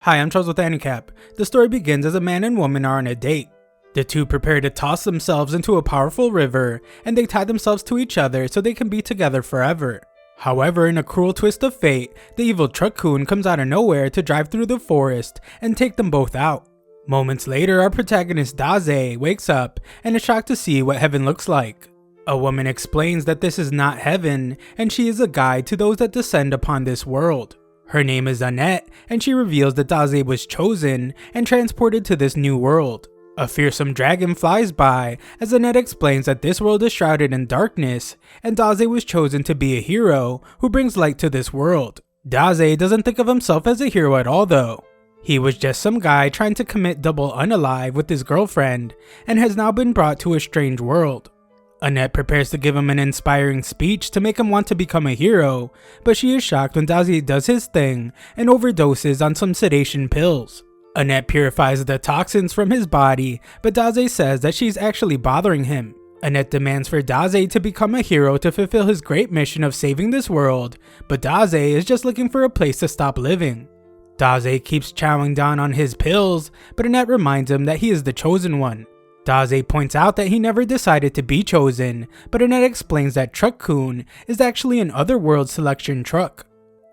Hi, I'm Charles with AniCap. The story begins as a man and woman are on a date. The two prepare to toss themselves into a powerful river, and they tie themselves to each other so they can be together forever. However, in a cruel twist of fate, the evil truck-coon comes out of nowhere to drive through the forest and take them both out. Moments later, our protagonist Daze wakes up and is shocked to see what heaven looks like. A woman explains that this is not heaven, and she is a guide to those that descend upon this world. Her name is Annette, and she reveals that Daze was chosen and transported to this new world. A fearsome dragon flies by as Annette explains that this world is shrouded in darkness, and Daze was chosen to be a hero who brings light to this world. Daze doesn't think of himself as a hero at all though. He was just some guy trying to commit double unalive with his girlfriend, and has now been brought to a strange world. Annette prepares to give him an inspiring speech to make him want to become a hero, but she is shocked when Daze does his thing and overdoses on some sedation pills. Annette purifies the toxins from his body, but Daze says that she's actually bothering him. Annette demands for Daze to become a hero to fulfill his great mission of saving this world, but Daze is just looking for a place to stop living. Daze keeps chowing down on his pills, but Annette reminds him that he is the chosen one. Daze points out that he never decided to be chosen, but Annette explains that Truck-kun is actually an otherworld selection truck.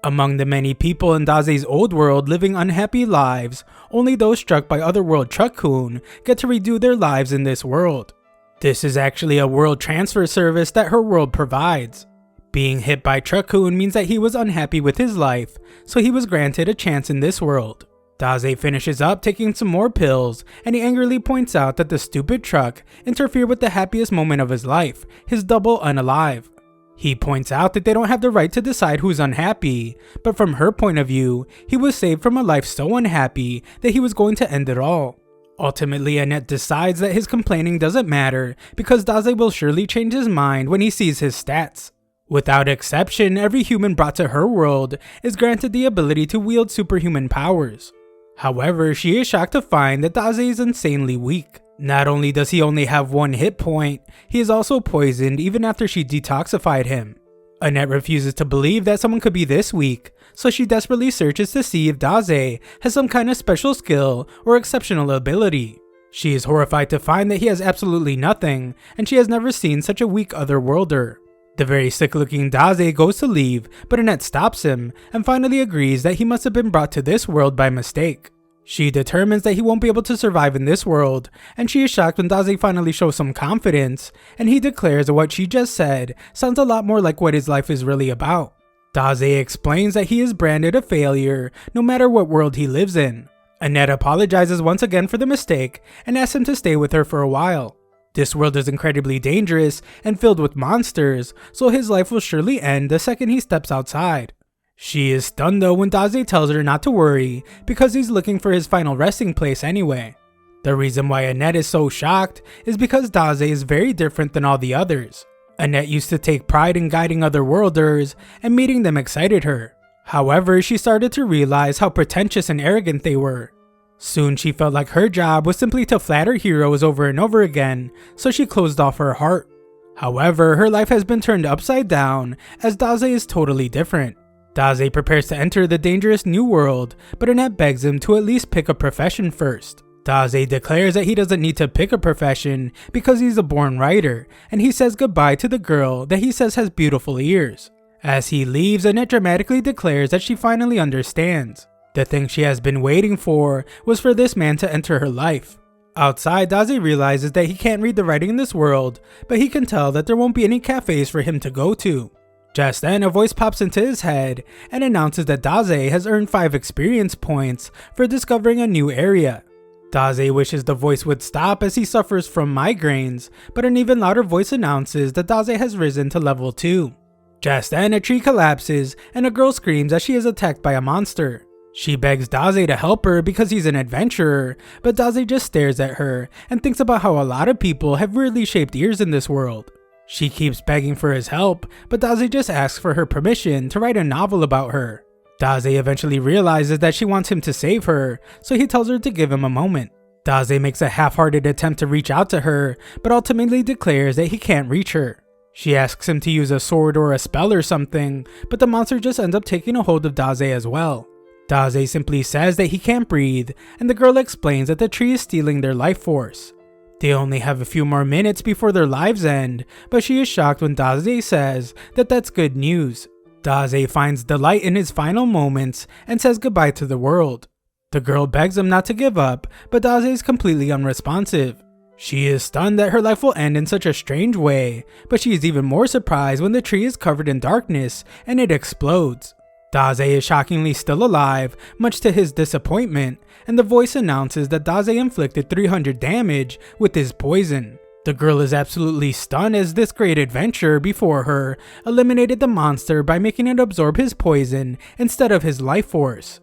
Among the many people in Daze's old world living unhappy lives, only those struck by otherworld Truck-kun get to redo their lives in this world. This is actually a world transfer service that her world provides. Being hit by Truck-kun means that he was unhappy with his life, so he was granted a chance in this world. Daze finishes up taking some more pills, and he angrily points out that the stupid truck interfered with the happiest moment of his life, his double unalive. He points out that they don't have the right to decide who's unhappy, but from her point of view, he was saved from a life so unhappy that he was going to end it all. Ultimately, Annette decides that his complaining doesn't matter because Daze will surely change his mind when he sees his stats. Without exception, every human brought to her world is granted the ability to wield superhuman powers. However, she is shocked to find that Daze is insanely weak. Not only does he only have one hit point, he is also poisoned even after she detoxified him. Annette refuses to believe that someone could be this weak, so she desperately searches to see if Daze has some kind of special skill or exceptional ability. She is horrified to find that he has absolutely nothing, and she has never seen such a weak otherworlder. The very sick-looking Daze goes to leave, but Annette stops him and finally agrees that he must have been brought to this world by mistake. She determines that he won't be able to survive in this world, and she is shocked when Daze finally shows some confidence, and he declares that what she just said sounds a lot more like what his life is really about. Daze explains that he is branded a failure no matter what world he lives in. Annette apologizes once again for the mistake and asks him to stay with her for a while. This world is incredibly dangerous and filled with monsters, so his life will surely end the second he steps outside. She is stunned though when Daze tells her not to worry because he's looking for his final resting place anyway. The reason why Annette is so shocked is because Daze is very different than all the others. Annette used to take pride in guiding otherworlders, and meeting them excited her. However, she started to realize how pretentious and arrogant they were. Soon she felt like her job was simply to flatter heroes over and over again, so she closed off her heart. However, her life has been turned upside down as Daze is totally different. Daze prepares to enter the dangerous new world, but Annette begs him to at least pick a profession first. Daze declares that he doesn't need to pick a profession because he's a born writer, and he says goodbye to the girl that he says has beautiful ears. As he leaves, Annette dramatically declares that she finally understands. The thing she has been waiting for was for this man to enter her life. Outside, Daze realizes that he can't read the writing in this world, but he can tell that there won't be any cafes for him to go to. Just then, a voice pops into his head and announces that Daze has earned 5 experience points for discovering a new area. Daze wishes the voice would stop as he suffers from migraines, but an even louder voice announces that Daze has risen to level 2. Just then, a tree collapses and a girl screams as she is attacked by a monster. She begs Daze to help her because he's an adventurer, but Daze just stares at her and thinks about how a lot of people have weirdly shaped ears in this world. She keeps begging for his help, but Daze just asks for her permission to write a novel about her. Daze eventually realizes that she wants him to save her, so he tells her to give him a moment. Daze makes a half-hearted attempt to reach out to her, but ultimately declares that he can't reach her. She asks him to use a sword or a spell or something, but the monster just ends up taking a hold of Daze as well. Daze simply says that he can't breathe, and the girl explains that the tree is stealing their life force. They only have a few more minutes before their lives end, but she is shocked when Daze says that that's good news. Daze finds delight in his final moments and says goodbye to the world. The girl begs him not to give up, but Daze is completely unresponsive. She is stunned that her life will end in such a strange way, but she is even more surprised when the tree is covered in darkness and it explodes. Daze is shockingly still alive, much to his disappointment, and the voice announces that Daze inflicted 300 damage with his poison. The girl is absolutely stunned as this great adventurer before her eliminated the monster by making it absorb his poison instead of his life force.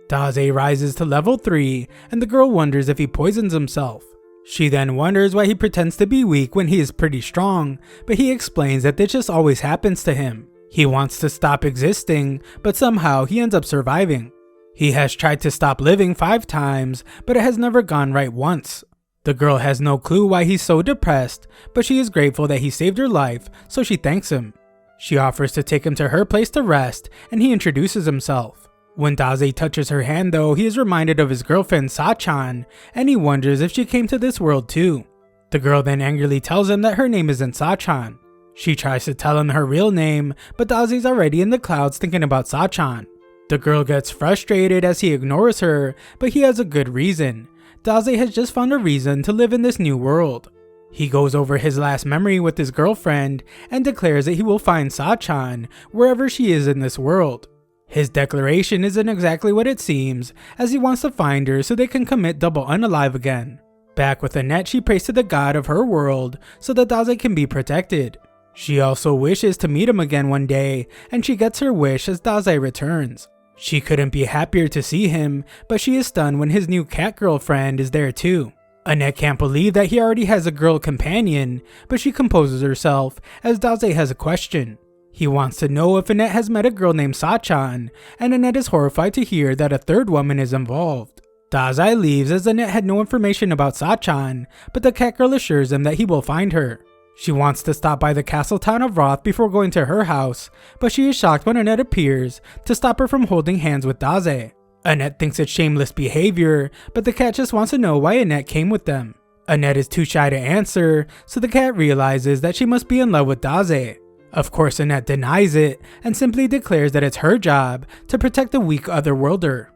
Daze rises to level 3, and the girl wonders if he poisons himself. She then wonders why he pretends to be weak when he is pretty strong, but he explains that this just always happens to him. He wants to stop existing, but somehow he ends up surviving. He has tried to stop living 5 times, but it has never gone right once. The girl has no clue why he's so depressed, but she is grateful that he saved her life, so she thanks him. She offers to take him to her place to rest, and he introduces himself. When Daze touches her hand though, he is reminded of his girlfriend Sachan, and he wonders if she came to this world too. The girl then angrily tells him that her name isn't Sachan. She tries to tell him her real name, but Daze's already in the clouds thinking about Sachan. The girl gets frustrated as he ignores her, but he has a good reason. Daze has just found a reason to live in this new world. He goes over his last memory with his girlfriend and declares that he will find Sachan wherever she is in this world. His declaration isn't exactly what it seems, as he wants to find her so they can commit double unalive again. Back with Annette, she prays to the god of her world so that Daze can be protected. She also wishes to meet him again one day, and she gets her wish as Daze returns. She couldn't be happier to see him, but she is stunned when his new cat girlfriend is there too. Annette can't believe that he already has a girl companion, but she composes herself as Daze has a question. He wants to know if Annette has met a girl named Sachan, and Annette is horrified to hear that a third woman is involved. Daze leaves as Annette had no information about Sachan, but the cat girl assures him that he will find her. She wants to stop by the castle town of Roth before going to her house, but she is shocked when Annette appears to stop her from holding hands with Daze. Annette thinks it's shameless behavior, but the cat just wants to know why Annette came with them. Annette is too shy to answer, so the cat realizes that she must be in love with Daze. Of course, Annette denies it and simply declares that it's her job to protect the weak otherworlder.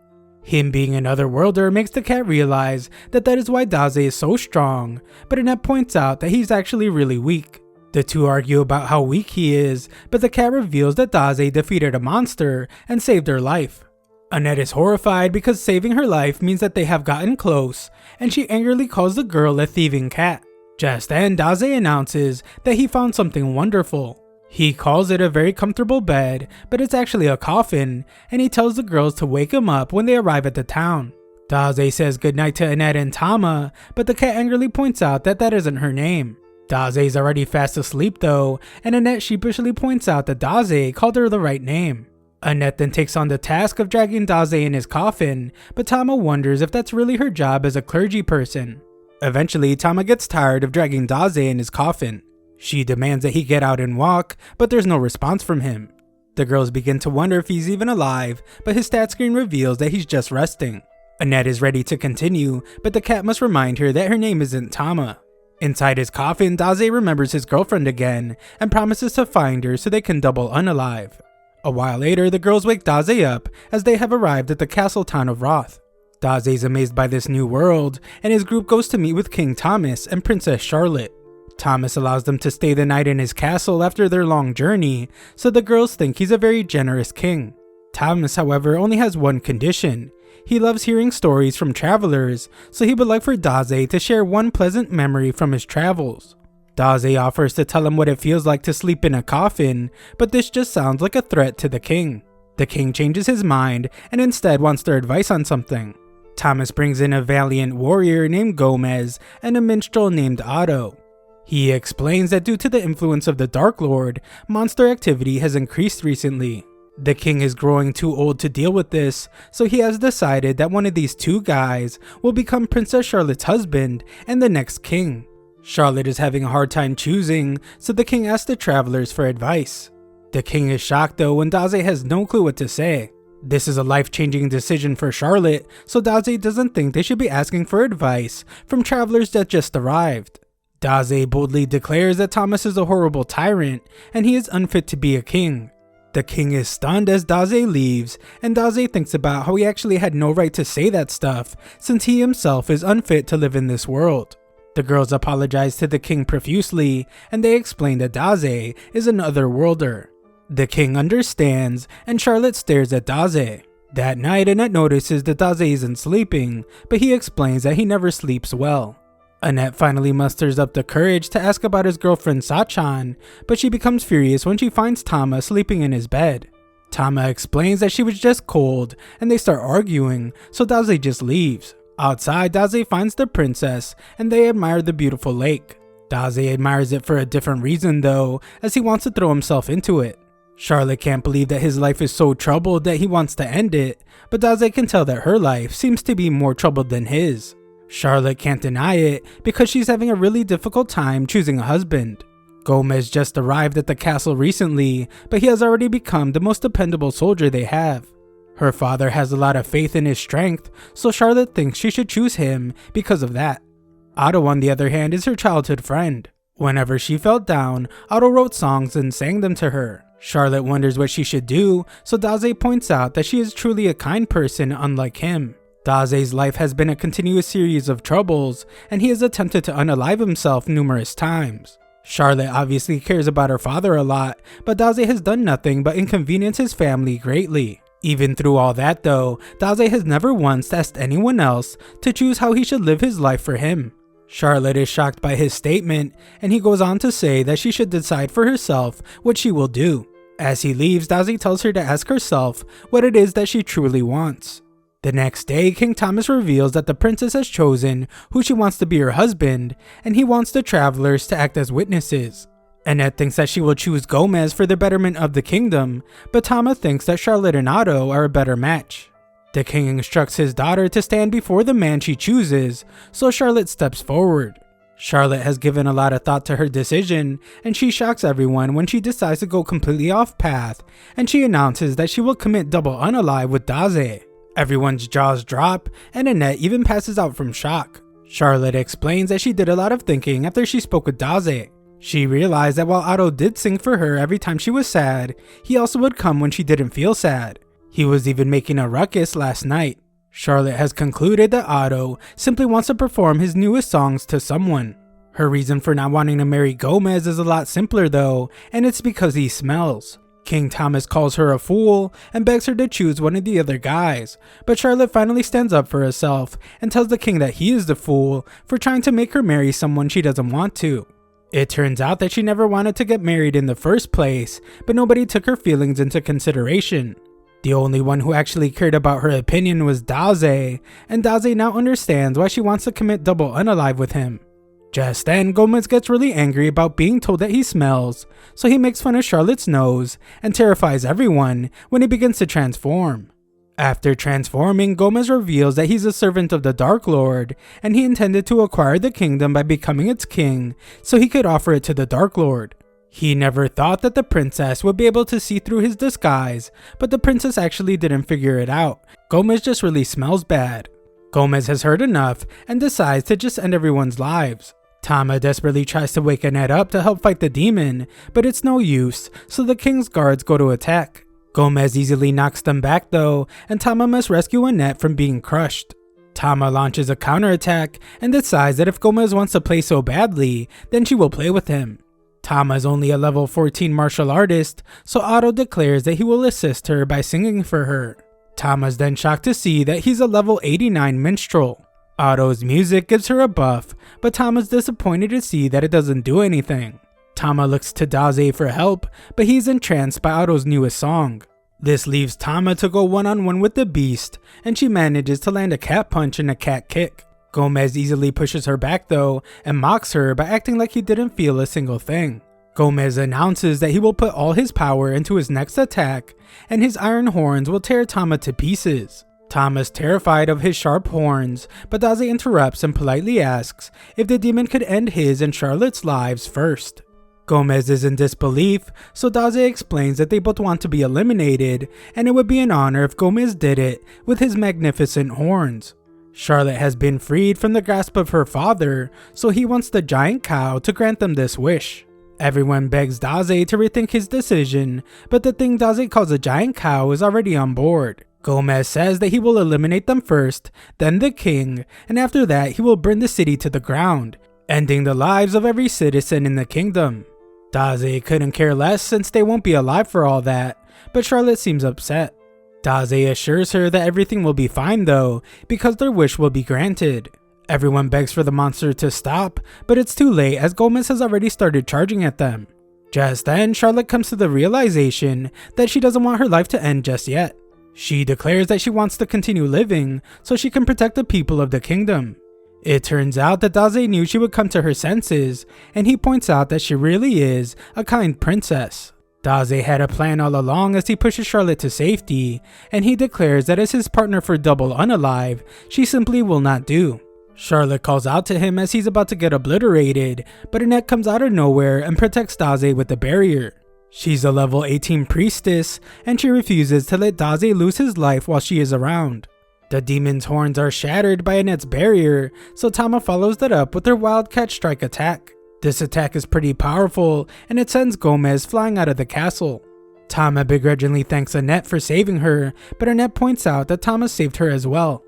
Him being an otherworlder makes the cat realize that is why Daze is so strong, but Annette points out that he's actually really weak. The two argue about how weak he is, but the cat reveals that Daze defeated a monster and saved her life. Annette is horrified because saving her life means that they have gotten close, and she angrily calls the girl a thieving cat. Just then, Daze announces that he found something wonderful. He calls it a very comfortable bed, but it's actually a coffin, and he tells the girls to wake him up when they arrive at the town. Daze says goodnight to Annette and Tama, but the cat angrily points out that isn't her name. Daze is already fast asleep though, and Annette sheepishly points out that Daze called her the right name. Annette then takes on the task of dragging Daze in his coffin, but Tama wonders if that's really her job as a clergy person. Eventually, Tama gets tired of dragging Daze in his coffin. She demands that he get out and walk, but there's no response from him. The girls begin to wonder if he's even alive, but his stat screen reveals that he's just resting. Annette is ready to continue, but the cat must remind her that her name isn't Tama. Inside his coffin, Daze remembers his girlfriend again, and promises to find her so they can double unalive. A while later, the girls wake Daze up as they have arrived at the castle town of Roth. Daze is amazed by this new world, and his group goes to meet with King Thomas and Princess Charlotte. Thomas allows them to stay the night in his castle after their long journey, so the girls think he's a very generous king. Thomas, however, only has one condition. He loves hearing stories from travelers, so he would like for Daze to share one pleasant memory from his travels. Daze offers to tell him what it feels like to sleep in a coffin, but this just sounds like a threat to the king. The king changes his mind and instead wants their advice on something. Thomas brings in a valiant warrior named Gomez and a minstrel named Otto. He explains that due to the influence of the Dark Lord, monster activity has increased recently. The king is growing too old to deal with this, so he has decided that one of these two guys will become Princess Charlotte's husband and the next king. Charlotte is having a hard time choosing, so the king asks the travelers for advice. The king is shocked though when Daze has no clue what to say. This is a life-changing decision for Charlotte, so Daze doesn't think they should be asking for advice from travelers that just arrived. Daze boldly declares that Thomas is a horrible tyrant and he is unfit to be a king. The king is stunned as Daze leaves, and Daze thinks about how he actually had no right to say that stuff since he himself is unfit to live in this world. The girls apologize to the king profusely, and they explain that Daze is an otherworlder. The king understands, and Charlotte stares at Daze. That night, Annette notices that Daze isn't sleeping, but he explains that he never sleeps well. Annette finally musters up the courage to ask about his girlfriend Sachan, but she becomes furious when she finds Tama sleeping in his bed. Tama explains that she was just cold, and they start arguing, so Daze just leaves. Outside, Daze finds the princess, and they admire the beautiful lake. Daze admires it for a different reason though, as he wants to throw himself into it. Charlotte can't believe that his life is so troubled that he wants to end it, but Daze can tell that her life seems to be more troubled than his. Charlotte can't deny it because she's having a really difficult time choosing a husband. Gomez just arrived at the castle recently, but he has already become the most dependable soldier they have. Her father has a lot of faith in his strength, so Charlotte thinks she should choose him because of that. Otto, on the other hand, is her childhood friend. Whenever she felt down, Otto wrote songs and sang them to her. Charlotte wonders what she should do, so Daze points out that she is truly a kind person unlike him. Daze's life has been a continuous series of troubles, and he has attempted to unalive himself numerous times. Charlotte obviously cares about her father a lot, but Daze has done nothing but inconvenience his family greatly. Even through all that though, Daze has never once asked anyone else to choose how he should live his life for him. Charlotte is shocked by his statement, and he goes on to say that she should decide for herself what she will do. As he leaves, Daze tells her to ask herself what it is that she truly wants. The next day, King Thomas reveals that the princess has chosen who she wants to be her husband, and he wants the travelers to act as witnesses. Annette thinks that she will choose Gomez for the betterment of the kingdom, but Tama thinks that Charlotte and Otto are a better match. The king instructs his daughter to stand before the man she chooses, so Charlotte steps forward. Charlotte has given a lot of thought to her decision, and she shocks everyone when she decides to go completely off path, and she announces that she will commit double unalive with Daze. Everyone's jaws drop, and Annette even passes out from shock. Charlotte explains that she did a lot of thinking after she spoke with Daze. She realized that while Otto did sing for her every time she was sad, he also would come when she didn't feel sad. He was even making a ruckus last night. Charlotte has concluded that Otto simply wants to perform his newest songs to someone. Her reason for not wanting to marry Gomez is a lot simpler though, and it's because he smells. King Thomas calls her a fool and begs her to choose one of the other guys, but Charlotte finally stands up for herself and tells the king that he is the fool for trying to make her marry someone she doesn't want to. It turns out that she never wanted to get married in the first place, but nobody took her feelings into consideration. The only one who actually cared about her opinion was Daze, and Daze now understands why she wants to commit double unalive with him. Just then, Gomez gets really angry about being told that he smells, so he makes fun of Charlotte's nose and terrifies everyone when he begins to transform. After transforming, Gomez reveals that he's a servant of the Dark Lord, and he intended to acquire the kingdom by becoming its king so he could offer it to the Dark Lord. He never thought that the princess would be able to see through his disguise, but the princess actually didn't figure it out. Gomez just really smells bad. Gomez has heard enough and decides to just end everyone's lives. Tama desperately tries to wake Annette up to help fight the demon, but it's no use, so the king's guards go to attack. Gomez easily knocks them back though, and Tama must rescue Annette from being crushed. Tama launches a counterattack and decides that if Gomez wants to play so badly, then she will play with him. Tama is only a level 14 martial artist, so Otto declares that he will assist her by singing for her. Tama's then shocked to see that he's a level 89 minstrel. Otto's music gives her a buff, but Tama's disappointed to see that it doesn't do anything. Tama looks to Daze for help, but he's entranced by Otto's newest song. This leaves Tama to go one-on-one with the beast, and she manages to land a cat punch and a cat kick. Gomez easily pushes her back though, and mocks her by acting like he didn't feel a single thing. Gomez announces that he will put all his power into his next attack, and his iron horns will tear Tama to pieces. Tama's terrified of his sharp horns, but Daze interrupts and politely asks if the demon could end his and Charlotte's lives first. Gomez is in disbelief, so Daze explains that they both want to be eliminated, and it would be an honor if Gomez did it with his magnificent horns. Charlotte has been freed from the grasp of her father, so he wants the giant cow to grant them this wish. Everyone begs Daze to rethink his decision, but the thing Daze calls a giant cow is already on board. Gomez says that he will eliminate them first, then the king, and after that he will burn the city to the ground, ending the lives of every citizen in the kingdom. Daze couldn't care less since they won't be alive for all that, but Charlotte seems upset. Daze assures her that everything will be fine though, because their wish will be granted. Everyone begs for the monster to stop, but it's too late as Gomez has already started charging at them. Just then, Charlotte comes to the realization that she doesn't want her life to end just yet. She declares that she wants to continue living so she can protect the people of the kingdom. It turns out that Daze knew she would come to her senses, and he points out that she really is a kind princess. Daze had a plan all along as he pushes Charlotte to safety, and he declares that as his partner for Double Unalive, she simply will not do. Charlotte calls out to him as he's about to get obliterated, but Annette comes out of nowhere and protects Daze with the barrier. She's a level 18 priestess, and she refuses to let Daze lose his life while she is around. The demon's horns are shattered by Annette's barrier, so Tama follows that up with her Wildcat Strike attack. This attack is pretty powerful, and it sends Gomez flying out of the castle. Tama begrudgingly thanks Annette for saving her, but Annette points out that Tama saved her as well.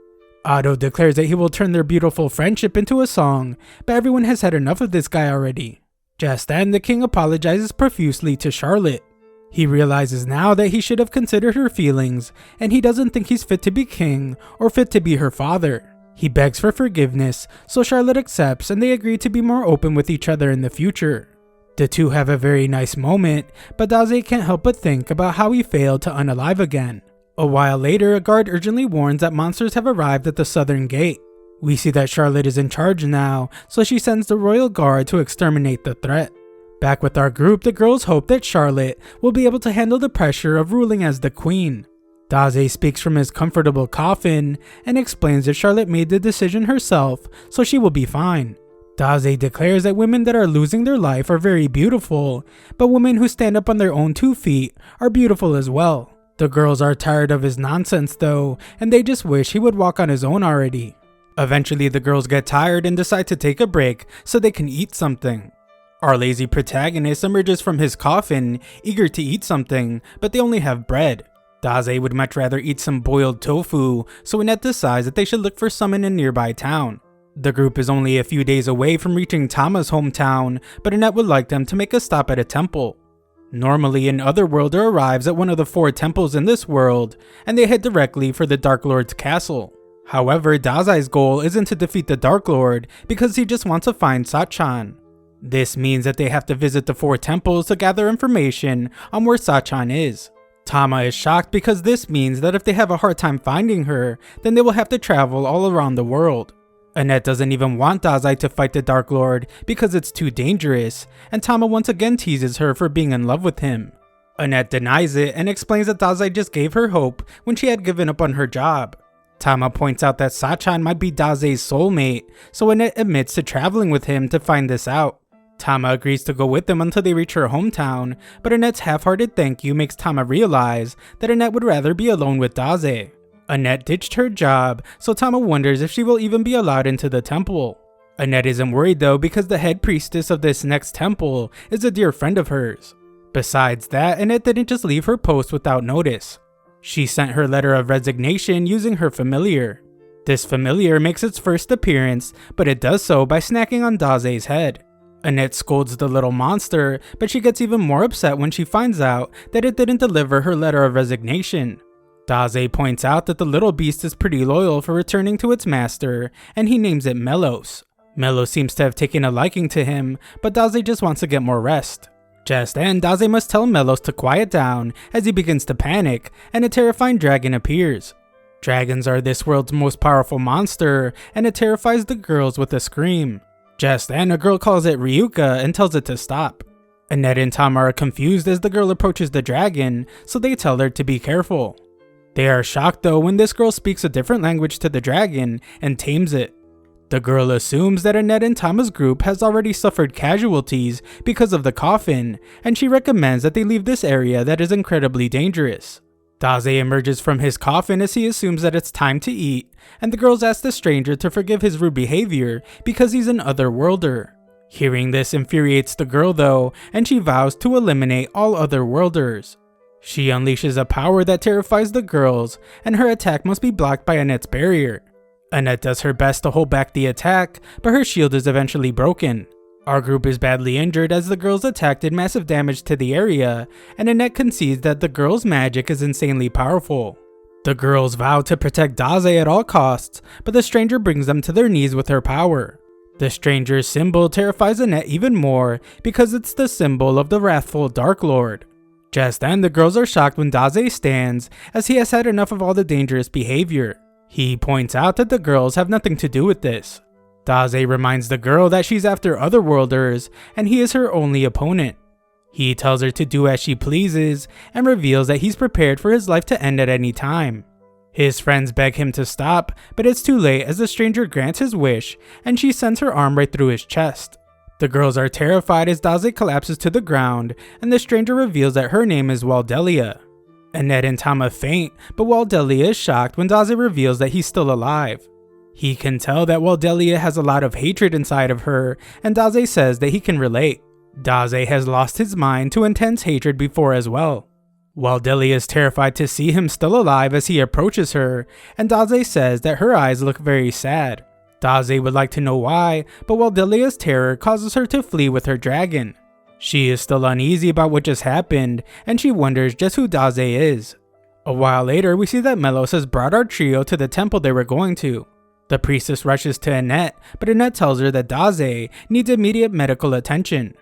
Otto declares that he will turn their beautiful friendship into a song, but everyone has had enough of this guy already. Just then, the king apologizes profusely to Charlotte. He realizes now that he should have considered her feelings, and he doesn't think he's fit to be king or fit to be her father. He begs for forgiveness, so Charlotte accepts and they agree to be more open with each other in the future. The two have a very nice moment, but Daze can't help but think about how he failed to unalive again. A while later, a guard urgently warns that monsters have arrived at the southern gate. We see that Charlotte is in charge now, so she sends the royal guard to exterminate the threat. Back with our group, the girls hope that Charlotte will be able to handle the pressure of ruling as the queen. Daze speaks from his comfortable coffin and explains that Charlotte made the decision herself, so she will be fine. Daze declares that women that are losing their life are very beautiful, but women who stand up on their own 2 feet are beautiful as well. The girls are tired of his nonsense though, and they just wish he would walk on his own already. Eventually, the girls get tired and decide to take a break so they can eat something. Our lazy protagonist emerges from his coffin, eager to eat something, but they only have bread. Daze would much rather eat some boiled tofu, so Annette decides that they should look for some in a nearby town. The group is only a few days away from reaching Tama's hometown, but Annette would like them to make a stop at a temple. Normally, an Otherworlder arrives at one of the 4 temples in this world, and they head directly for the Dark Lord's castle. However, Daze's goal isn't to defeat the Dark Lord, because he just wants to find Sachan. This means that they have to visit the 4 temples to gather information on where Sachan is. Tama is shocked because this means that if they have a hard time finding her, then they will have to travel all around the world. Annette doesn't even want Daze to fight the Dark Lord because it's too dangerous, and Tama once again teases her for being in love with him. Annette denies it and explains that Daze just gave her hope when she had given up on her job. Tama points out that Sachan might be Daze's soulmate, so Annette admits to traveling with him to find this out. Tama agrees to go with them until they reach her hometown, but Annette's half-hearted thank you makes Tama realize that Annette would rather be alone with Daze. Annette ditched her job, so Tama wonders if she will even be allowed into the temple. Annette isn't worried though because the head priestess of this next temple is a dear friend of hers. Besides that, Annette didn't just leave her post without notice. She sent her letter of resignation using her familiar. This familiar makes its first appearance, but it does so by snacking on Daze's head. Annette scolds the little monster, but she gets even more upset when she finds out that it didn't deliver her letter of resignation. Daze points out that the little beast is pretty loyal for returning to its master, and he names it Melos. Melos seems to have taken a liking to him, but Daze just wants to get more rest. Just then, Daze must tell Melos to quiet down as he begins to panic, and a terrifying dragon appears. Dragons are this world's most powerful monster, and it terrifies the girls with a scream. Just then, a girl calls it Ryuka and tells it to stop. Annette and Tama are confused as the girl approaches the dragon, so they tell her to be careful. They are shocked though when this girl speaks a different language to the dragon and tames it. The girl assumes that Annette and Tama's group has already suffered casualties because of the coffin, and she recommends that they leave this area that is incredibly dangerous. Daze emerges from his coffin as he assumes that it's time to eat, and the girls ask the stranger to forgive his rude behavior because he's an otherworlder. Hearing this infuriates the girl though, and she vows to eliminate all otherworlders. She unleashes a power that terrifies the girls, and her attack must be blocked by Annette's barrier. Annette does her best to hold back the attack, but her shield is eventually broken. Our group is badly injured as the girls' attack did massive damage to the area, and Annette concedes that the girls' magic is insanely powerful. The girls vow to protect Daze at all costs, but the stranger brings them to their knees with her power. The stranger's symbol terrifies Annette even more because it's the symbol of the wrathful Dark Lord. Just then, the girls are shocked when Daze stands, as he has had enough of all the dangerous behavior. He points out that the girls have nothing to do with this. Daze reminds the girl that she's after otherworlders, and he is her only opponent. He tells her to do as she pleases, and reveals that he's prepared for his life to end at any time. His friends beg him to stop, but it's too late as the stranger grants his wish, and she sends her arm right through his chest. The girls are terrified as Daze collapses to the ground, and the stranger reveals that her name is Waldelia. Annette and Tama faint, but Waldelia is shocked when Daze reveals that he's still alive. He can tell that Waldelia has a lot of hatred inside of her, and Daze says that he can relate. Daze has lost his mind to intense hatred before as well. Waldelia is terrified to see him still alive as he approaches her, and Daze says that her eyes look very sad. Daze would like to know why, but Waldelia's terror causes her to flee with her dragon. She is still uneasy about what just happened, and she wonders just who Daze is. A while later, we see that Melos has brought our trio to the temple they were going to. The priestess rushes to Annette, but Annette tells her that Daze needs immediate medical attention.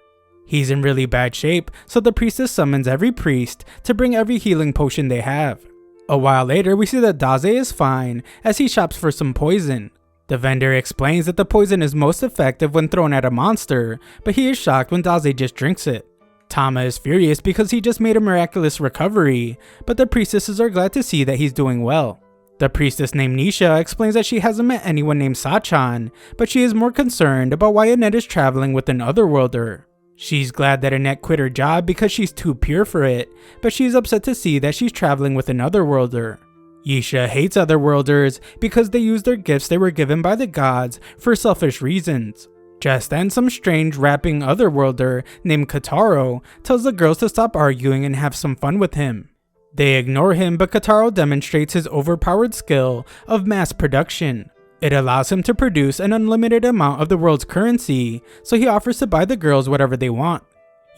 He's in really bad shape, so the priestess summons every priest to bring every healing potion they have. A while later, we see that Daze is fine as he shops for some poison. The vendor explains that the poison is most effective when thrown at a monster, but he is shocked when Daze just drinks it. Tama is furious because he just made a miraculous recovery, but the priestesses are glad to see that he's doing well. The priestess named Nisha explains that she hasn't met anyone named Sachan, but she is more concerned about why Annette is traveling with an otherworlder. She's glad that Annette quit her job because she's too pure for it, but she's upset to see that she's traveling with an otherworlder. Yisha hates otherworlders because they use their gifts they were given by the gods for selfish reasons. Just then, some strange rapping otherworlder named Kataro tells the girls to stop arguing and have some fun with him. They ignore him, but Kataro demonstrates his overpowered skill of mass production. It allows him to produce an unlimited amount of the world's currency, so he offers to buy the girls whatever they want.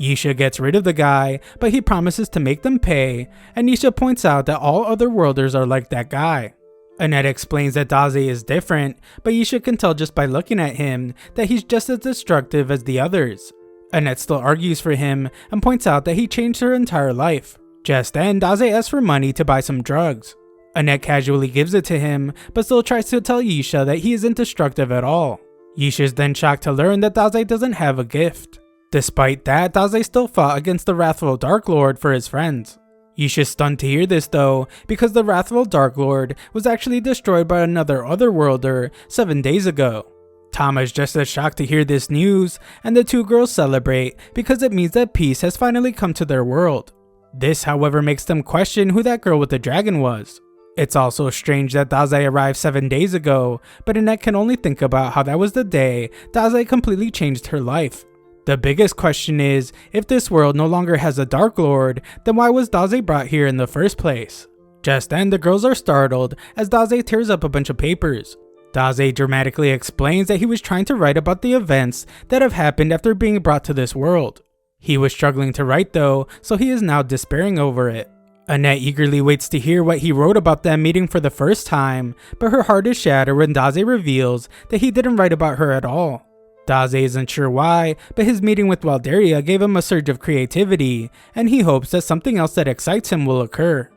Yisha gets rid of the guy, but he promises to make them pay, and Yisha points out that all otherworlders are like that guy. Annette explains that Daze is different, but Yisha can tell just by looking at him that he's just as destructive as the others. Annette still argues for him and points out that he changed her entire life. Just then, Daze asks for money to buy some drugs. Annette casually gives it to him, but still tries to tell Yisha that he isn't destructive at all. Yisha is then shocked to learn that Daze doesn't have a gift. Despite that, Daze still fought against the wrathful Dark Lord for his friends. Yisha is stunned to hear this though, because the wrathful Dark Lord was actually destroyed by another otherworlder 7 days ago. Tama is just as shocked to hear this news, and the two girls celebrate because it means that peace has finally come to their world. This, however, makes them question who that girl with the dragon was. It's also strange that Daze arrived 7 days ago, but Annette can only think about how that was the day Daze completely changed her life. The biggest question is, if this world no longer has a Dark Lord, then why was Daze brought here in the first place? Just then, the girls are startled as Daze tears up a bunch of papers. Daze dramatically explains that he was trying to write about the events that have happened after being brought to this world. He was struggling to write though, so he is now despairing over it. Annette eagerly waits to hear what he wrote about them meeting for the first time, but her heart is shattered when Daze reveals that he didn't write about her at all. Daze isn't sure why, but his meeting with Walderia gave him a surge of creativity, and he hopes that something else that excites him will occur.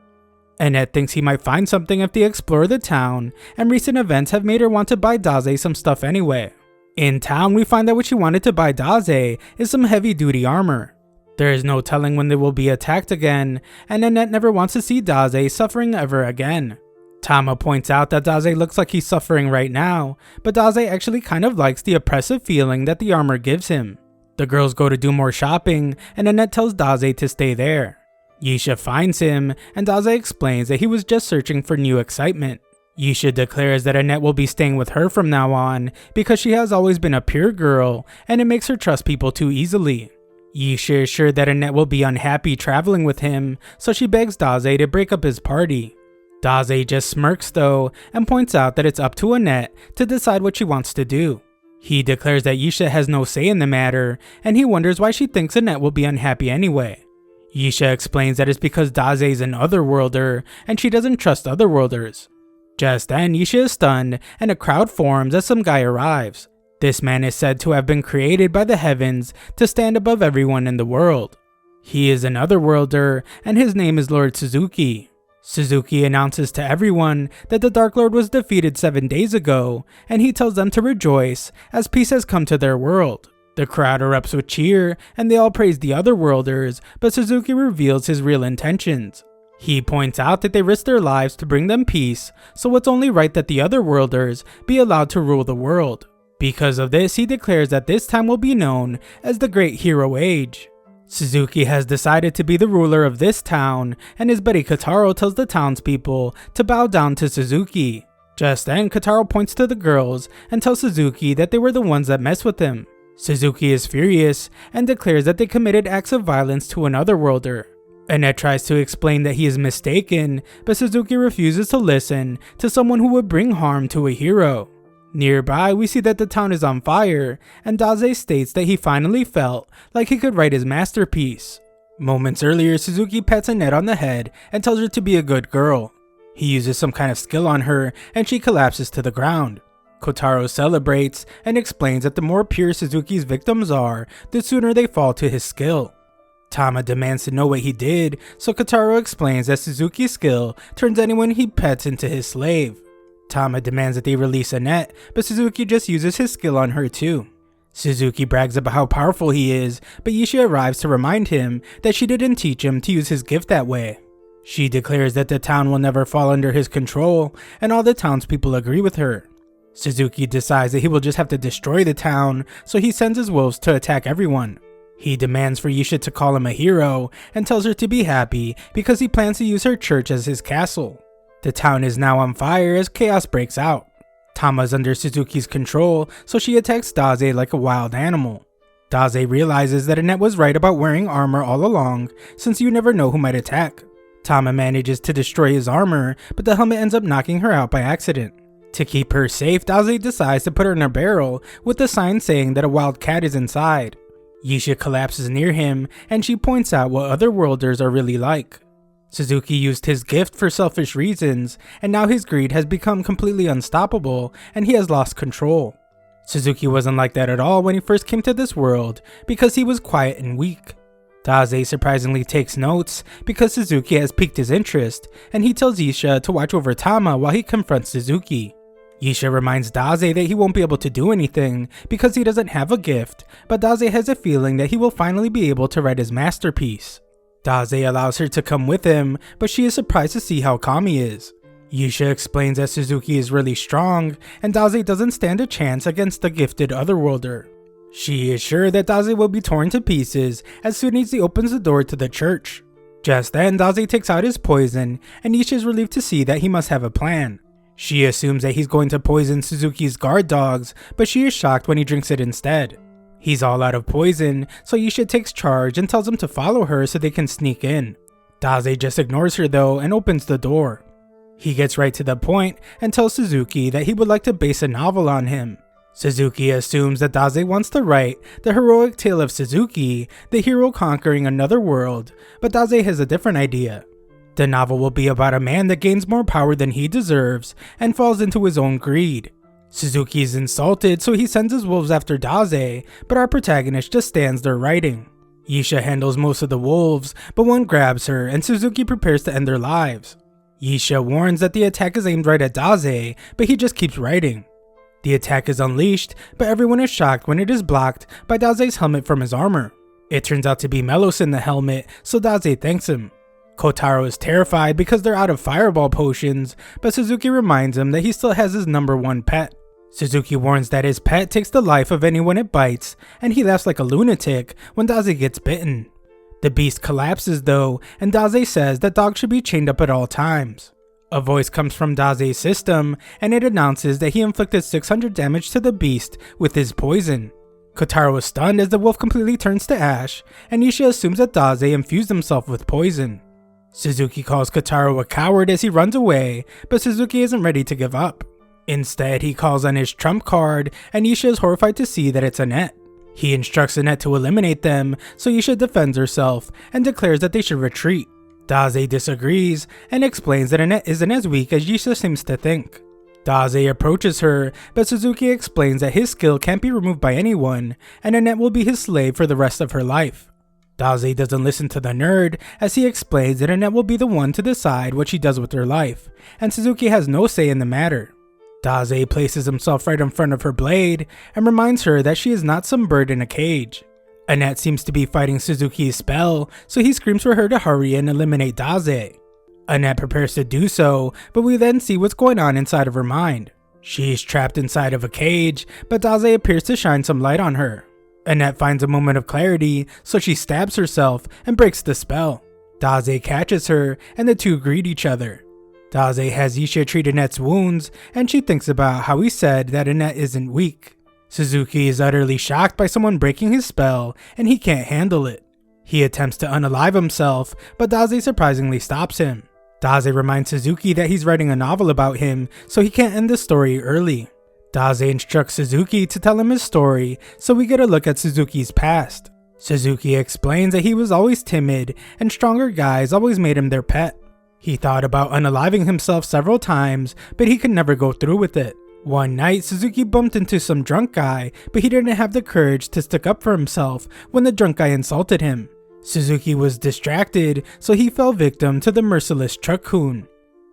Annette thinks he might find something if they explore the town, and recent events have made her want to buy Daze some stuff anyway. In town, we find that what she wanted to buy Daze is some heavy-duty armor. There is no telling when they will be attacked again, and Annette never wants to see Daze suffering ever again. Tama points out that Daze looks like he's suffering right now, but Daze actually kind of likes the oppressive feeling that the armor gives him. The girls go to do more shopping, and Annette tells Daze to stay there. Yisha finds him, and Daze explains that he was just searching for new excitement. Yisha declares that Annette will be staying with her from now on because she has always been a pure girl, and it makes her trust people too easily. Yisha is sure that Annette will be unhappy traveling with him, so she begs Daze to break up his party. Daze just smirks though, and points out that it's up to Annette to decide what she wants to do. He declares that Yisha has no say in the matter, and he wonders why she thinks Annette will be unhappy anyway. Yisha explains that it's because Daze is an Otherworlder, and she doesn't trust Otherworlders. Just then, Yisha is stunned, and a crowd forms as some guy arrives. This man is said to have been created by the heavens to stand above everyone in the world. He is an Otherworlder, and his name is Lord Suzuki. Suzuki announces to everyone that the Dark Lord was defeated 7 days ago, and he tells them to rejoice as peace has come to their world. The crowd erupts with cheer, and they all praise the Otherworlders, but Suzuki reveals his real intentions. He points out that they risked their lives to bring them peace, so it's only right that the Otherworlders be allowed to rule the world. Because of this, he declares that this time will be known as the Great Hero Age. Suzuki has decided to be the ruler of this town, and his buddy Kotaro tells the townspeople to bow down to Suzuki. Just then, Kotaro points to the girls and tells Suzuki that they were the ones that messed with him. Suzuki is furious and declares that they committed acts of violence to an Otherworlder. Annette tries to explain that he is mistaken, but Suzuki refuses to listen to someone who would bring harm to a hero. Nearby, we see that the town is on fire, and Daze states that he finally felt like he could write his masterpiece. Moments earlier, Suzuki pats Annette on the head and tells her to be a good girl. He uses some kind of skill on her, and she collapses to the ground. Kotaro celebrates and explains that the more pure Suzuki's victims are, the sooner they fall to his skill. Tama demands to know what he did, so Kotaro explains that Suzuki's skill turns anyone he pets into his slave. Tama demands that they release Annette, but Suzuki just uses his skill on her too. Suzuki brags about how powerful he is, but Yisha arrives to remind him that she didn't teach him to use his gift that way. She declares that the town will never fall under his control, and all the townspeople agree with her. Suzuki decides that he will just have to destroy the town, so he sends his wolves to attack everyone. He demands for Yisha to call him a hero, and tells her to be happy because he plans to use her church as his castle. The town is now on fire as chaos breaks out. Tama is under Suzuki's control, so she attacks Daze like a wild animal. Daze realizes that Annette was right about wearing armor all along, since you never know who might attack. Tama manages to destroy his armor, but the helmet ends up knocking her out by accident. To keep her safe, Daze decides to put her in a barrel with the sign saying that a wild cat is inside. Yisha collapses near him, and she points out what Otherworlders are really like. Suzuki used his gift for selfish reasons, and now his greed has become completely unstoppable, and he has lost control. Suzuki wasn't like that at all when he first came to this world, because he was quiet and weak. Daze surprisingly takes notes, because Suzuki has piqued his interest, and he tells Yisha to watch over Tama while he confronts Suzuki. Yisha reminds Daze that he won't be able to do anything, because he doesn't have a gift, but Daze has a feeling that he will finally be able to write his masterpiece. Daze allows her to come with him, but she is surprised to see how calm he is. Yisha explains that Suzuki is really strong, and Daze doesn't stand a chance against the gifted Otherworlder. She is sure that Daze will be torn to pieces as soon as he opens the door to the church. Just then, Daze takes out his poison, and Yisha is relieved to see that he must have a plan. She assumes that he's going to poison Suzuki's guard dogs, but she is shocked when he drinks it instead. He's all out of poison, so Yisha takes charge and tells him to follow her so they can sneak in. Daze just ignores her though and opens the door. He gets right to the point and tells Suzuki that he would like to base a novel on him. Suzuki assumes that Daze wants to write the heroic tale of Suzuki, the hero conquering another world, but Daze has a different idea. The novel will be about a man that gains more power than he deserves and falls into his own greed. Suzuki is insulted, so he sends his wolves after Daze, but our protagonist just stands there writing. Yisha handles most of the wolves, but one grabs her and Suzuki prepares to end their lives. Yisha warns that the attack is aimed right at Daze, but he just keeps writing. The attack is unleashed, but everyone is shocked when it is blocked by Daze's helmet from his armor. It turns out to be Melos in the helmet, so Daze thanks him. Kotaro is terrified because they're out of fireball potions, but Suzuki reminds him that he still has his number one pet. Suzuki warns that his pet takes the life of anyone it bites, and he laughs like a lunatic when Daze gets bitten. The beast collapses though, and Daze says that dogs should be chained up at all times. A voice comes from Daze's system, and it announces that he inflicted 600 damage to the beast with his poison. Kotaro is stunned as the wolf completely turns to ash, and Isha assumes that Daze infused himself with poison. Suzuki calls Kotaro a coward as he runs away, but Suzuki isn't ready to give up. Instead, he calls on his trump card, and Isha is horrified to see that it's Annette. He instructs Annette to eliminate them, so Isha defends herself and declares that they should retreat. Daze disagrees and explains that Annette isn't as weak as Isha seems to think. Daze approaches her, but Suzuki explains that his skill can't be removed by anyone, and Annette will be his slave for the rest of her life. Daze doesn't listen to the nerd, as he explains that Annette will be the one to decide what she does with her life, and Suzuki has no say in the matter. Daze places himself right in front of her blade, and reminds her that she is not some bird in a cage. Annette seems to be fighting Suzuki's spell, so he screams for her to hurry and eliminate Daze. Annette prepares to do so, but we then see what's going on inside of her mind. She's trapped inside of a cage, but Daze appears to shine some light on her. Annette finds a moment of clarity, so she stabs herself and breaks the spell. Daze catches her, and the two greet each other. Daze has Isha treat Annette's wounds, and she thinks about how he said that Annette isn't weak. Suzuki is utterly shocked by someone breaking his spell, and he can't handle it. He attempts to unalive himself, but Daze surprisingly stops him. Daze reminds Suzuki that he's writing a novel about him, so he can't end the story early. Daze instructs Suzuki to tell him his story, so we get a look at Suzuki's past. Suzuki explains that he was always timid, and stronger guys always made him their pet. He thought about unaliving himself several times, but he could never go through with it. One night, Suzuki bumped into some drunk guy, but he didn't have the courage to stick up for himself when the drunk guy insulted him. Suzuki was distracted, so he fell victim to the merciless truck-kun.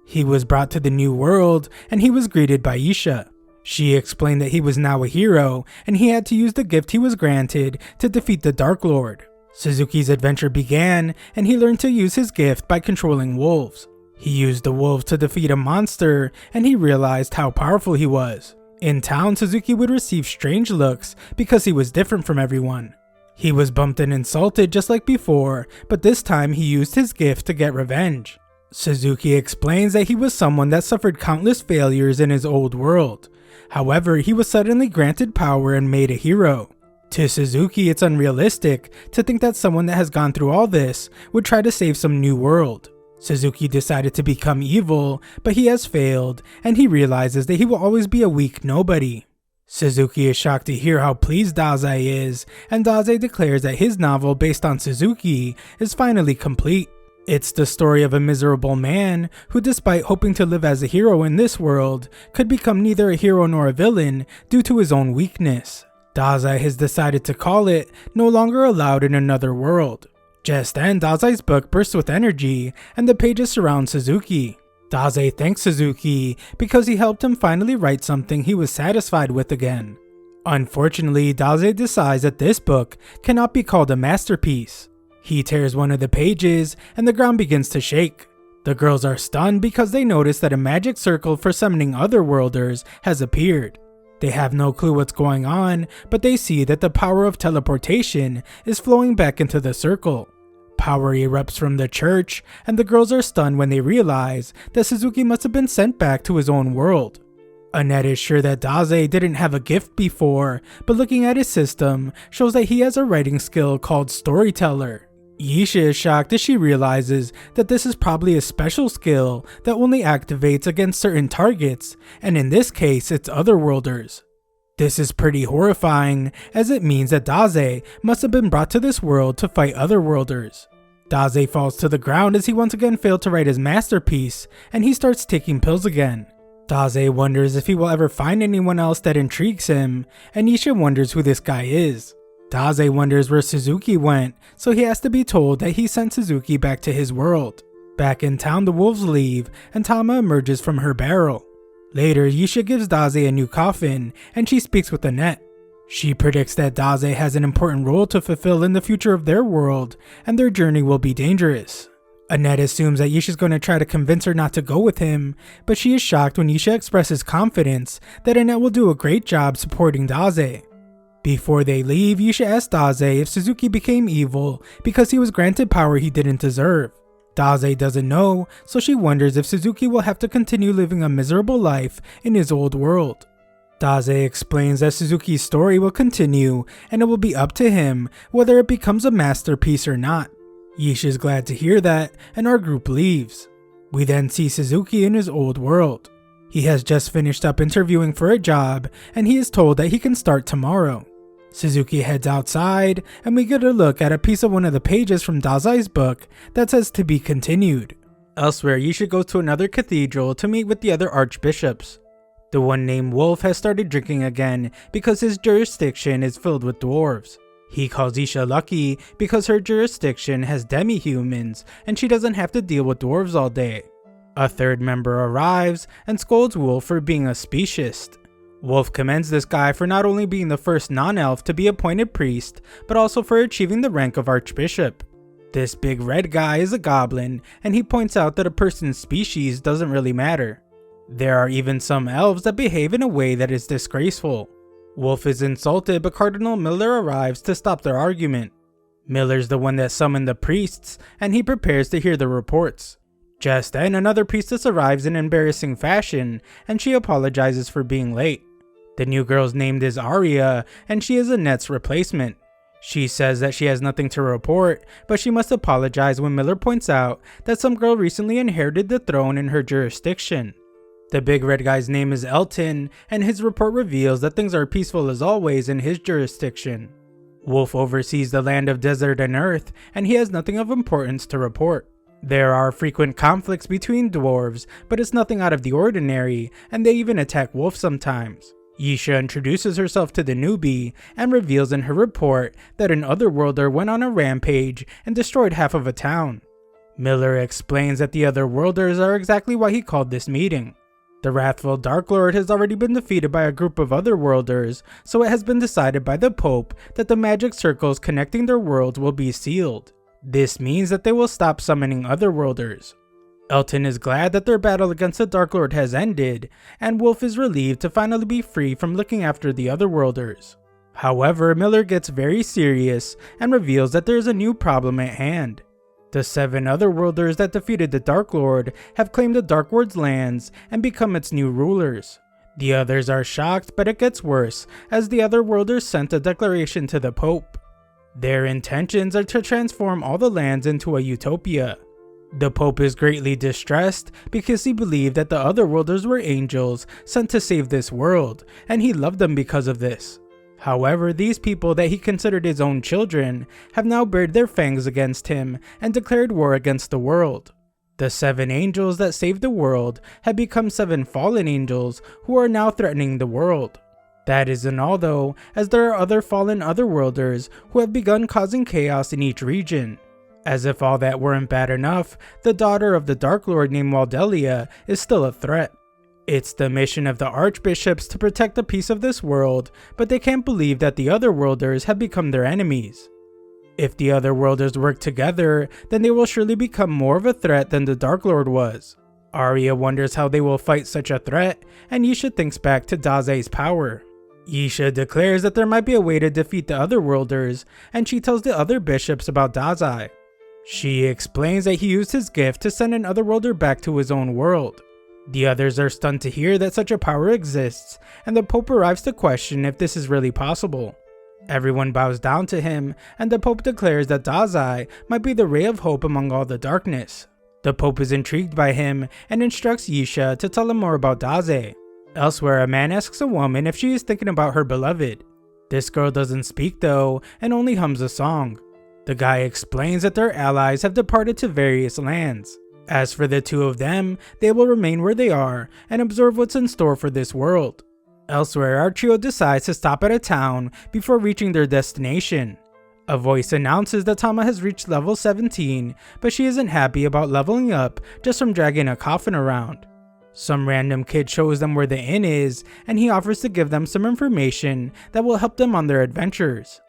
He was brought to the new world, and he was greeted by Isha. She explained that he was now a hero, and he had to use the gift he was granted to defeat the Dark Lord. Suzuki's adventure began, and he learned to use his gift by controlling wolves. He used the wolves to defeat a monster, and he realized how powerful he was. In town, Suzuki would receive strange looks because he was different from everyone. He was bumped and insulted just like before, but this time he used his gift to get revenge. Suzuki explains that he was someone that suffered countless failures in his old world. However, he was suddenly granted power and made a hero. To Suzuki, it's unrealistic to think that someone that has gone through all this would try to save some new world. Suzuki decided to become evil, but he has failed, and he realizes that he will always be a weak nobody. Suzuki is shocked to hear how pleased Daze is, and Daze declares that his novel based on Suzuki is finally complete. It's the story of a miserable man who, despite hoping to live as a hero in this world, could become neither a hero nor a villain due to his own weakness. Daze has decided to call it No Longer Allowed in Another World. Just then, Daze's book bursts with energy, and the pages surround Suzuki. Daze thanks Suzuki because he helped him finally write something he was satisfied with again. Unfortunately, Daze decides that this book cannot be called a masterpiece. He tears one of the pages, and the ground begins to shake. The girls are stunned because they notice that a magic circle for summoning otherworlders has appeared. They have no clue what's going on, but they see that the power of teleportation is flowing back into the circle. Power erupts from the church, and the girls are stunned when they realize that Suzuki must have been sent back to his own world. Annette is sure that Daze didn't have a gift before, but looking at his system shows that he has a writing skill called Storyteller. Isha is shocked as she realizes that this is probably a special skill that only activates against certain targets, and in this case it's otherworlders. This is pretty horrifying, as it means that Daze must have been brought to this world to fight otherworlders. Daze falls to the ground as he once again failed to write his masterpiece, and he starts taking pills again. Daze wonders if he will ever find anyone else that intrigues him, and Isha wonders who this guy is. Daze wonders where Suzuki went, so he has to be told that he sent Suzuki back to his world. Back in town, the wolves leave, and Tama emerges from her barrel. Later, Isha gives Daze a new coffin, and she speaks with Annette. She predicts that Daze has an important role to fulfill in the future of their world, and their journey will be dangerous. Annette assumes that Yisha's going to try to convince her not to go with him, but she is shocked when Yisha expresses confidence that Annette will do a great job supporting Daze. Before they leave, Yisha asks Daze if Suzuki became evil because he was granted power he didn't deserve. Daze doesn't know, so she wonders if Suzuki will have to continue living a miserable life in his old world. Daze explains that Suzuki's story will continue and it will be up to him whether it becomes a masterpiece or not. Yisha is glad to hear that, and our group leaves. We then see Suzuki in his old world. He has just finished up interviewing for a job, and he is told that he can start tomorrow. Suzuki heads outside, and we get a look at a piece of one of the pages from Dase's book that says to be continued. Elsewhere, Yisha goes to another cathedral to meet with the other archbishops. The one named Wolf has started drinking again because his jurisdiction is filled with dwarves. He calls Yisha lucky because her jurisdiction has demi-humans and she doesn't have to deal with dwarves all day. A third member arrives and scolds Wolf for being a speciesist. Wolf commends this guy for not only being the first non-elf to be appointed priest, but also for achieving the rank of archbishop. This big red guy is a goblin, and he points out that a person's species doesn't really matter. There are even some elves that behave in a way that is disgraceful. Wolf is insulted, but Cardinal Miller arrives to stop their argument. Miller's the one that summoned the priests, and he prepares to hear the reports. Just then, another priestess arrives in embarrassing fashion, and she apologizes for being late. The new girl's name is Arya, and she is Annette's replacement. She says that she has nothing to report, but she must apologize when Miller points out that some girl recently inherited the throne in her jurisdiction. The big red guy's name is Elton, and his report reveals that things are peaceful as always in his jurisdiction. Wolf oversees the land of desert and earth, and he has nothing of importance to report. There are frequent conflicts between dwarves, but it's nothing out of the ordinary, and they even attack Wolf sometimes. Yisha introduces herself to the newbie, and reveals in her report that an Otherworlder went on a rampage and destroyed half of a town. Miller explains that the Otherworlders are exactly why he called this meeting. The wrathful Dark Lord has already been defeated by a group of Otherworlders, so it has been decided by the Pope that the magic circles connecting their worlds will be sealed. This means that they will stop summoning Otherworlders. Elton is glad that their battle against the Dark Lord has ended, and Wolf is relieved to finally be free from looking after the Otherworlders. However, Miller gets very serious and reveals that there is a new problem at hand. The 7 Otherworlders that defeated the Dark Lord have claimed the Dark Lord's lands and become its new rulers. The others are shocked, but it gets worse as the Otherworlders sent a declaration to the Pope. Their intentions are to transform all the lands into a utopia. The Pope is greatly distressed because he believed that the Otherworlders were angels sent to save this world, and he loved them because of this. However, these people that he considered his own children have now bared their fangs against him and declared war against the world. The 7 angels that saved the world have become 7 fallen angels who are now threatening the world. That isn't all though, as there are other fallen Otherworlders who have begun causing chaos in each region. As if all that weren't bad enough, the daughter of the Dark Lord named Waldelia is still a threat. It's the mission of the archbishops to protect the peace of this world, but they can't believe that the Otherworlders have become their enemies. If the Otherworlders work together, then they will surely become more of a threat than the Dark Lord was. Arya wonders how they will fight such a threat, and Yisha thinks back to Dase's power. Yisha declares that there might be a way to defeat the Otherworlders, and she tells the other bishops about Daze. She explains that he used his gift to send an Otherworlder back to his own world. The others are stunned to hear that such a power exists, and the Pope arrives to question if this is really possible. Everyone bows down to him, and the Pope declares that Daze might be the ray of hope among all the darkness. The Pope is intrigued by him and instructs Yisha to tell him more about Daze. Elsewhere, a man asks a woman if she is thinking about her beloved. This girl doesn't speak though, and only hums a song. The guy explains that their allies have departed to various lands. As for the 2 of them, they will remain where they are and observe what's in store for this world. Elsewhere, our trio decides to stop at a town before reaching their destination. A voice announces that Tama has reached level 17, but she isn't happy about leveling up just from dragging a coffin around. Some random kid shows them where the inn is, and he offers to give them some information that will help them on their adventures.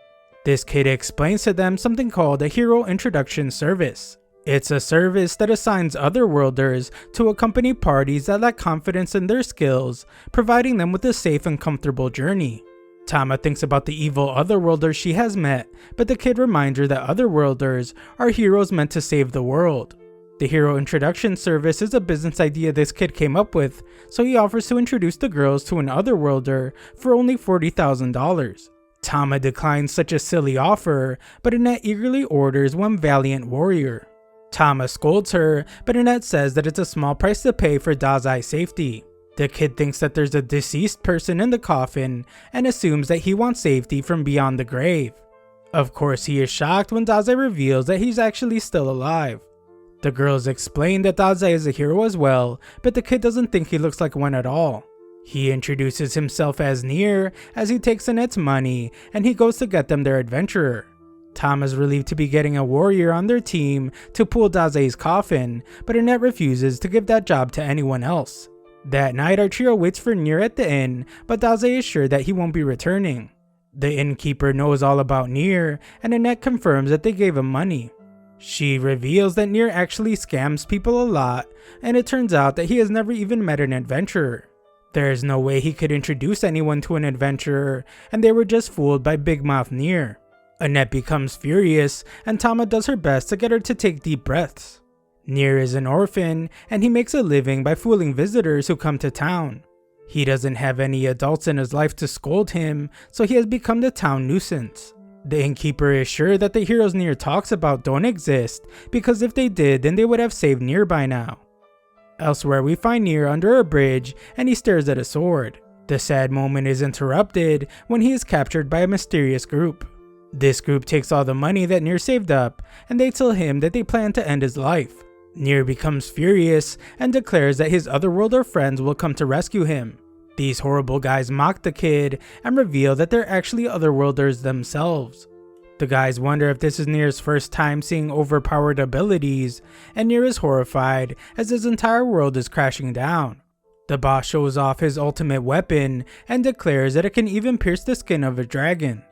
This kid explains to them something called a hero introduction service. It's a service that assigns otherworlders to accompany parties that lack confidence in their skills, providing them with a safe and comfortable journey. Tama thinks about the evil otherworlders she has met, but the kid reminds her that otherworlders are heroes meant to save the world. The hero introduction service is a business idea this kid came up with, so he offers to introduce the girls to an otherworlder for only $40,000. Tama declines such a silly offer, but Annette eagerly orders one valiant warrior. Tama scolds her, but Annette says that it's a small price to pay for Dazai's safety. The kid thinks that there's a deceased person in the coffin and assumes that he wants safety from beyond the grave. Of course, he is shocked when Dazai reveals that he's actually still alive. The girls explain that Dazai is a hero as well, but the kid doesn't think he looks like one at all. He introduces himself as Nier as he takes Annette's money and he goes to get them their adventurer. Tama's relieved to be getting a warrior on their team to pull Dazai's coffin, but Annette refuses to give that job to anyone else. That night, our trio waits for Nier at the inn, but Dazai is sure that he won't be returning. The innkeeper knows all about Nier, and Annette confirms that they gave him money. She reveals that Nier actually scams people a lot, and it turns out that he has never even met an adventurer. There is no way he could introduce anyone to an adventurer, and they were just fooled by Big Mouth Nier. Annette becomes furious, and Tama does her best to get her to take deep breaths. Nier is an orphan, and he makes a living by fooling visitors who come to town. He doesn't have any adults in his life to scold him, so he has become the town nuisance. The innkeeper is sure that the heroes Nier talks about don't exist, because if they did, then they would have saved Nier by now. Elsewhere, we find Nier under a bridge, and he stares at a sword. The sad moment is interrupted when he is captured by a mysterious group. This group takes all the money that Nier saved up, and they tell him that they plan to end his life. Nier becomes furious and declares that his otherworlder friends will come to rescue him. These horrible guys mock the kid and reveal that they're actually otherworlders themselves. The guys wonder if this is Nier's first time seeing overpowered abilities, and Nier is horrified as his entire world is crashing down. The boss shows off his ultimate weapon and declares that it can even pierce the skin of a dragon.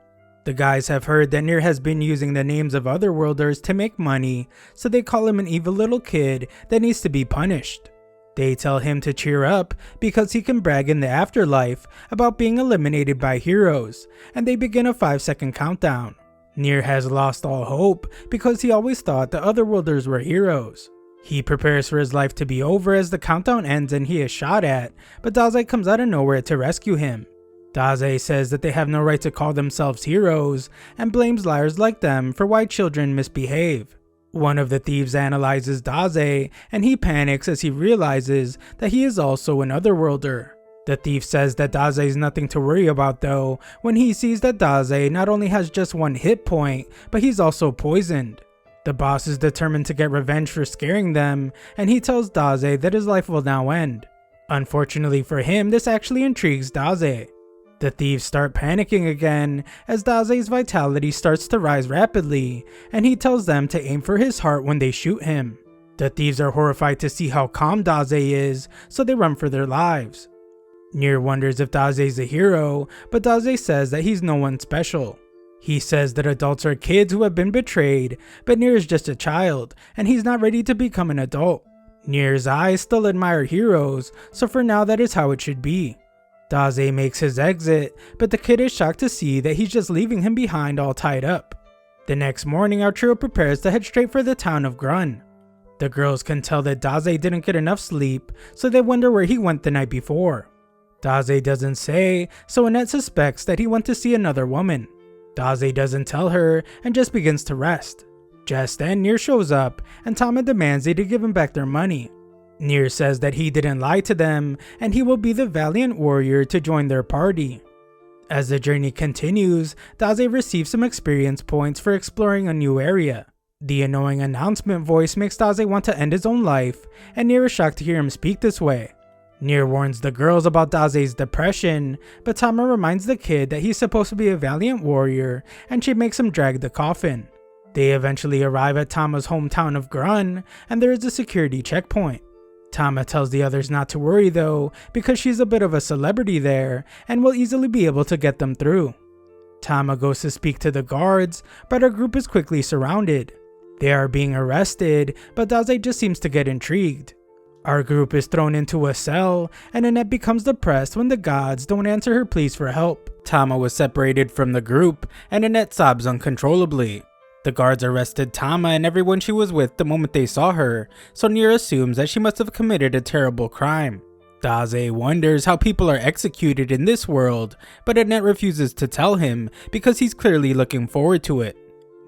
The guys have heard that Nier has been using the names of otherworlders to make money, so they call him an evil little kid that needs to be punished. They tell him to cheer up because he can brag in the afterlife about being eliminated by heroes, and they begin a 5-second countdown. Nier has lost all hope because he always thought the otherworlders were heroes. He prepares for his life to be over as the countdown ends and he is shot at, but Dazai comes out of nowhere to rescue him. Dazai says that they have no right to call themselves heroes and blames liars like them for why children misbehave. One of the thieves analyzes Dazai and he panics as he realizes that he is also an otherworlder. The thief says that Dazai is nothing to worry about though when he sees that Dazai not only has just one hit point, but he's also poisoned. The boss is determined to get revenge for scaring them, and he tells Dazai that his life will now end. Unfortunately for him, this actually intrigues Dazai. The thieves start panicking again as Dazai's vitality starts to rise rapidly, and he tells them to aim for his heart when they shoot him. The thieves are horrified to see how calm Dazai is, so they run for their lives. Nier wonders if Dazai is a hero, but Dazai says that he's no one special. He says that adults are kids who have been betrayed, but Nier is just a child, and he's not ready to become an adult. Nier's eyes still admire heroes, so for now that is how it should be. Dazai makes his exit, but the kid is shocked to see that he's just leaving him behind all tied up. The next morning, our trio prepares to head straight for the town of Grun. The girls can tell that Dazai didn't get enough sleep, so they wonder where he went the night before. Dazai doesn't say, so Annette suspects that he went to see another woman. Dazai doesn't tell her and just begins to rest. Just then, Nier shows up, and Tama demands they to give him back their money. Nier says that he didn't lie to them, and he will be the valiant warrior to join their party. As the journey continues, Dazai receives some experience points for exploring a new area. The annoying announcement voice makes Dazai want to end his own life, and Nier is shocked to hear him speak this way. Nier warns the girls about Dazai's depression, but Tama reminds the kid that he's supposed to be a valiant warrior, and she makes him drag the coffin. They eventually arrive at Tama's hometown of Grun, and there is a security checkpoint. Tama tells the others not to worry though, because she's a bit of a celebrity there, and will easily be able to get them through. Tama goes to speak to the guards, but our group is quickly surrounded. They are being arrested, but Daze just seems to get intrigued. Our group is thrown into a cell, and Annette becomes depressed when the gods don't answer her pleas for help. Tama was separated from the group, and Annette sobs uncontrollably. The guards arrested Tama and everyone she was with the moment they saw her, so Nier assumes that she must have committed a terrible crime. Daze wonders how people are executed in this world, but Annette refuses to tell him because he's clearly looking forward to it.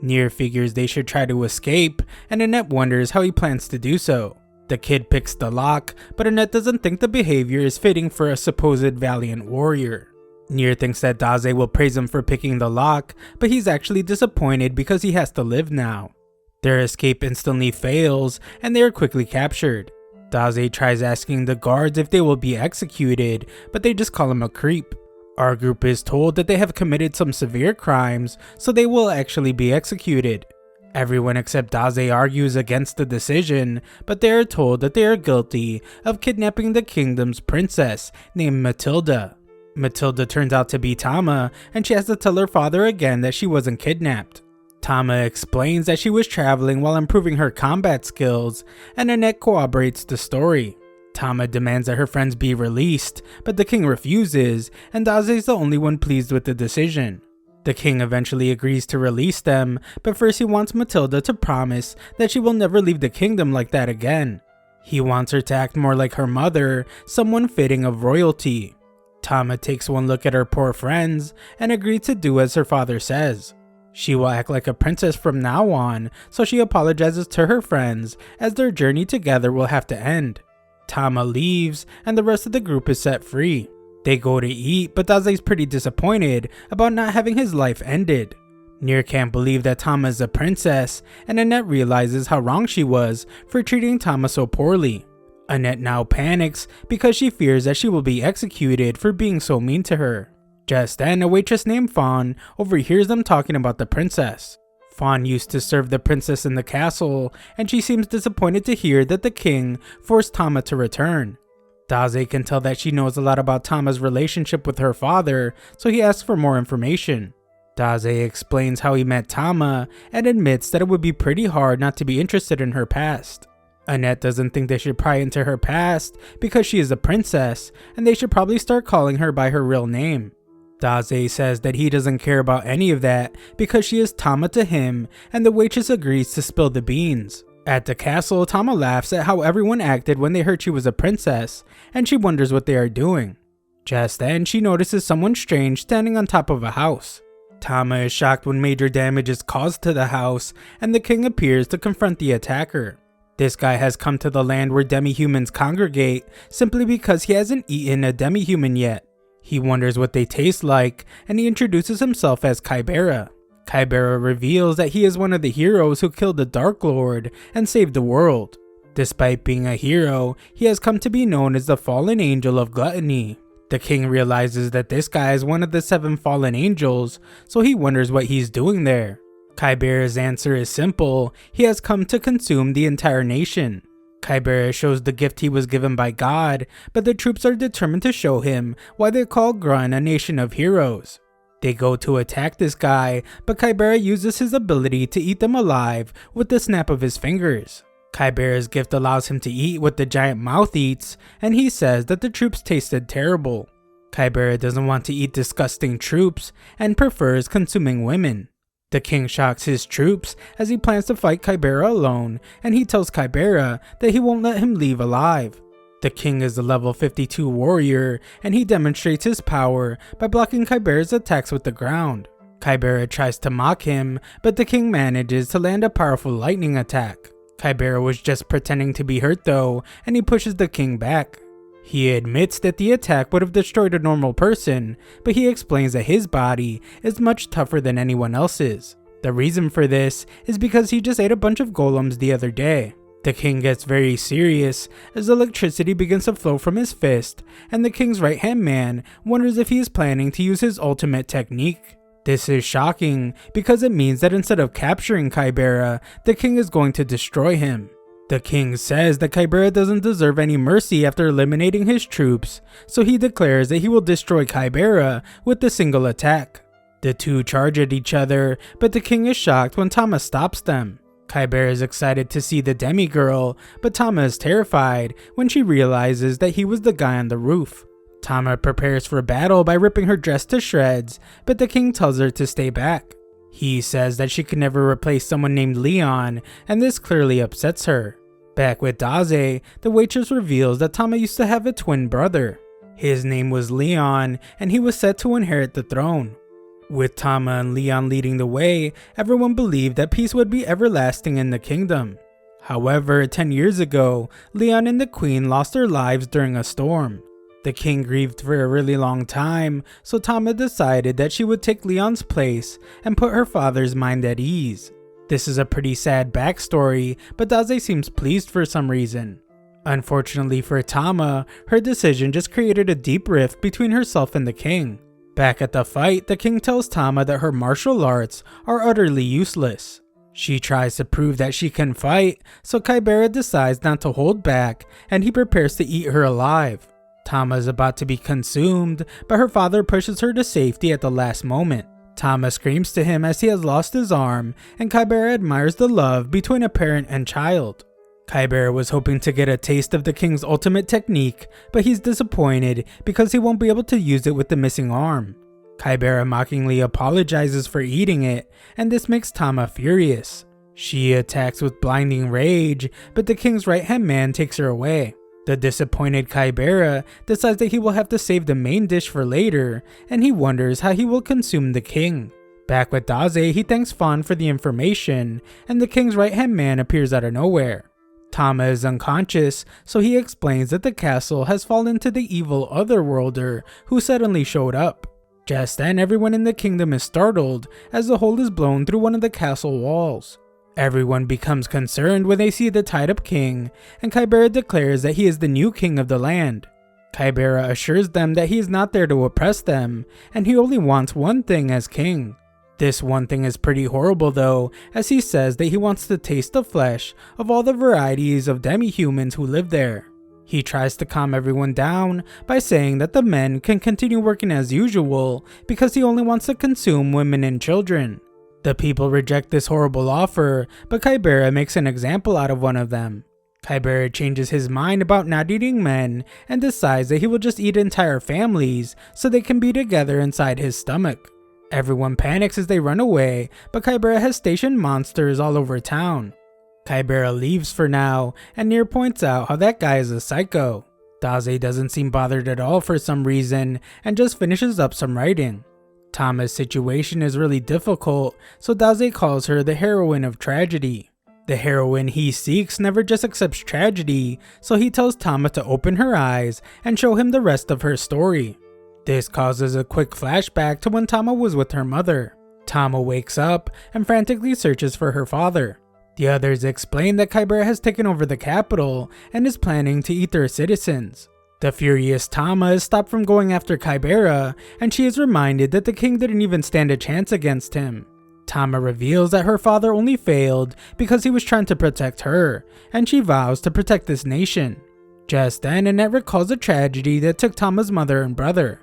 Nier figures they should try to escape, and Annette wonders how he plans to do so. The kid picks the lock, but Annette doesn't think the behavior is fitting for a supposed valiant warrior. Nier thinks that Daze will praise him for picking the lock, but he's actually disappointed because he has to live now. Their escape instantly fails, and they are quickly captured. Daze tries asking the guards if they will be executed, but they just call him a creep. Our group is told that they have committed some severe crimes, so they will actually be executed. Everyone except Daze argues against the decision, but they are told that they are guilty of kidnapping the kingdom's princess named Matilda. Matilda turns out to be Tama, and she has to tell her father again that she wasn't kidnapped. Tama explains that she was traveling while improving her combat skills, and Annette corroborates the story. Tama demands that her friends be released, but the king refuses, and Daze is the only one pleased with the decision. The king eventually agrees to release them, but first he wants Matilda to promise that she will never leave the kingdom like that again. He wants her to act more like her mother, someone fitting of royalty. Tama takes one look at her poor friends and agrees to do as her father says. She will act like a princess from now on, so she apologizes to her friends as their journey together will have to end. Tama leaves and the rest of the group is set free. They go to eat, but Daze is pretty disappointed about not having his life ended. Nier can't believe that Tama is a princess, and Annette realizes how wrong she was for treating Tama so poorly. Annette now panics because she fears that she will be executed for being so mean to her. Just then, a waitress named Fawn overhears them talking about the princess. Fawn used to serve the princess in the castle, and she seems disappointed to hear that the king forced Tama to return. Daze can tell that she knows a lot about Tama's relationship with her father, so he asks for more information. Daze explains how he met Tama and admits that it would be pretty hard not to be interested in her past. Annette doesn't think they should pry into her past because she is a princess, and they should probably start calling her by her real name. Daze says that he doesn't care about any of that because she is Tama to him, and the waitress agrees to spill the beans. At the castle, Tama laughs at how everyone acted when they heard she was a princess, and she wonders what they are doing. Just then, she notices someone strange standing on top of a house. Tama is shocked when major damage is caused to the house, and the king appears to confront the attacker. This guy has come to the land where demi-humans congregate simply because he hasn't eaten a demi-human yet. He wonders what they taste like, and he introduces himself as Kybera. Kybera reveals that he is one of the heroes who killed the Dark Lord and saved the world. Despite being a hero, he has come to be known as the fallen angel of gluttony. The king realizes that this guy is one of the 7 fallen angels, so he wonders what he's doing there. Kybera's answer is simple: he has come to consume the entire nation. Kybera shows the gift he was given by God, but the troops are determined to show him why they call Grun a nation of heroes. They go to attack this guy, but Kybera uses his ability to eat them alive with the snap of his fingers. Kybera's gift allows him to eat what the giant mouth eats, and he says that the troops tasted terrible. Kybera doesn't want to eat disgusting troops and prefers consuming women. The king shocks his troops as he plans to fight Kybera alone, and he tells Kybera that he won't let him leave alive. The king is a level 52 warrior, and he demonstrates his power by blocking Kybera's attacks with the ground. Kybera tries to mock him, but the king manages to land a powerful lightning attack. Kybera was just pretending to be hurt though, and he pushes the king back. He admits that the attack would have destroyed a normal person, but he explains that his body is much tougher than anyone else's. The reason for this is because he just ate a bunch of golems the other day. The king gets very serious as electricity begins to flow from his fist, and the king's right-hand man wonders if he is planning to use his ultimate technique. This is shocking because it means that instead of capturing Kybera, the king is going to destroy him. The king says that Kybera doesn't deserve any mercy after eliminating his troops, so he declares that he will destroy Kybera with a single attack. The two charge at each other, but the king is shocked when Tama stops them. Kybera is excited to see the demigirl, but Tama is terrified when she realizes that he was the guy on the roof. Tama prepares for battle by ripping her dress to shreds, but the king tells her to stay back. He says that she can never replace someone named Leon, and this clearly upsets her. Back with Daze, the waitress reveals that Tama used to have a twin brother. His name was Leon, and he was set to inherit the throne. With Tama and Leon leading the way, everyone believed that peace would be everlasting in the kingdom. However, 10 years ago, Leon and the queen lost their lives during a storm. The king grieved for a really long time, so Tama decided that she would take Leon's place and put her father's mind at ease. This is a pretty sad backstory, but Daze seems pleased for some reason. Unfortunately for Tama, her decision just created a deep rift between herself and the king. Back at the fight, the king tells Tama that her martial arts are utterly useless. She tries to prove that she can fight, so Kybera decides not to hold back, and he prepares to eat her alive. Tama is about to be consumed, but her father pushes her to safety at the last moment. Tama screams to him as he has lost his arm, and Kybera admires the love between a parent and child. Kybera was hoping to get a taste of the king's ultimate technique, but he's disappointed because he won't be able to use it with the missing arm. Kybera mockingly apologizes for eating it, and this makes Tama furious. She attacks with blinding rage, but the king's right-hand man takes her away. The disappointed Kybera decides that he will have to save the main dish for later, and he wonders how he will consume the king. Back with Daze, he thanks Fawn for the information, and the king's right-hand man appears out of nowhere. Tama is unconscious, so he explains that the castle has fallen to the evil Otherworlder who suddenly showed up. Just then, everyone in the kingdom is startled as the hole is blown through one of the castle walls. Everyone becomes concerned when they see the tied up king, and Kybera declares that he is the new king of the land. Kybera assures them that he is not there to oppress them, and he only wants one thing as king. This one thing is pretty horrible though, as he says that he wants to taste the flesh of all the varieties of demi-humans who live there. He tries to calm everyone down by saying that the men can continue working as usual because he only wants to consume women and children. The people reject this horrible offer, but Kybera makes an example out of one of them. Kybera changes his mind about not eating men and decides that he will just eat entire families so they can be together inside his stomach. Everyone panics as they run away, but Kybera has stationed monsters all over town. Kybera leaves for now, and Nier points out how that guy is a psycho. Daze doesn't seem bothered at all for some reason, and just finishes up some writing. Tama's situation is really difficult, so Daze calls her the heroine of tragedy. The heroine he seeks never just accepts tragedy, so he tells Tama to open her eyes and show him the rest of her story. This causes a quick flashback to when Tama was with her mother. Tama wakes up and frantically searches for her father. The others explain that Kybera has taken over the capital and is planning to eat their citizens. The furious Tama is stopped from going after Kybera, and she is reminded that the king didn't even stand a chance against him. Tama reveals that her father only failed because he was trying to protect her, and she vows to protect this nation. Just then, Annette recalls a tragedy that took Tama's mother and brother.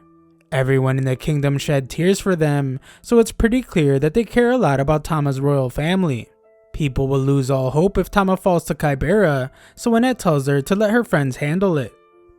Everyone in the kingdom shed tears for them, so it's pretty clear that they care a lot about Tama's royal family. People will lose all hope if Tama falls to Kybera, so Annette tells her to let her friends handle it.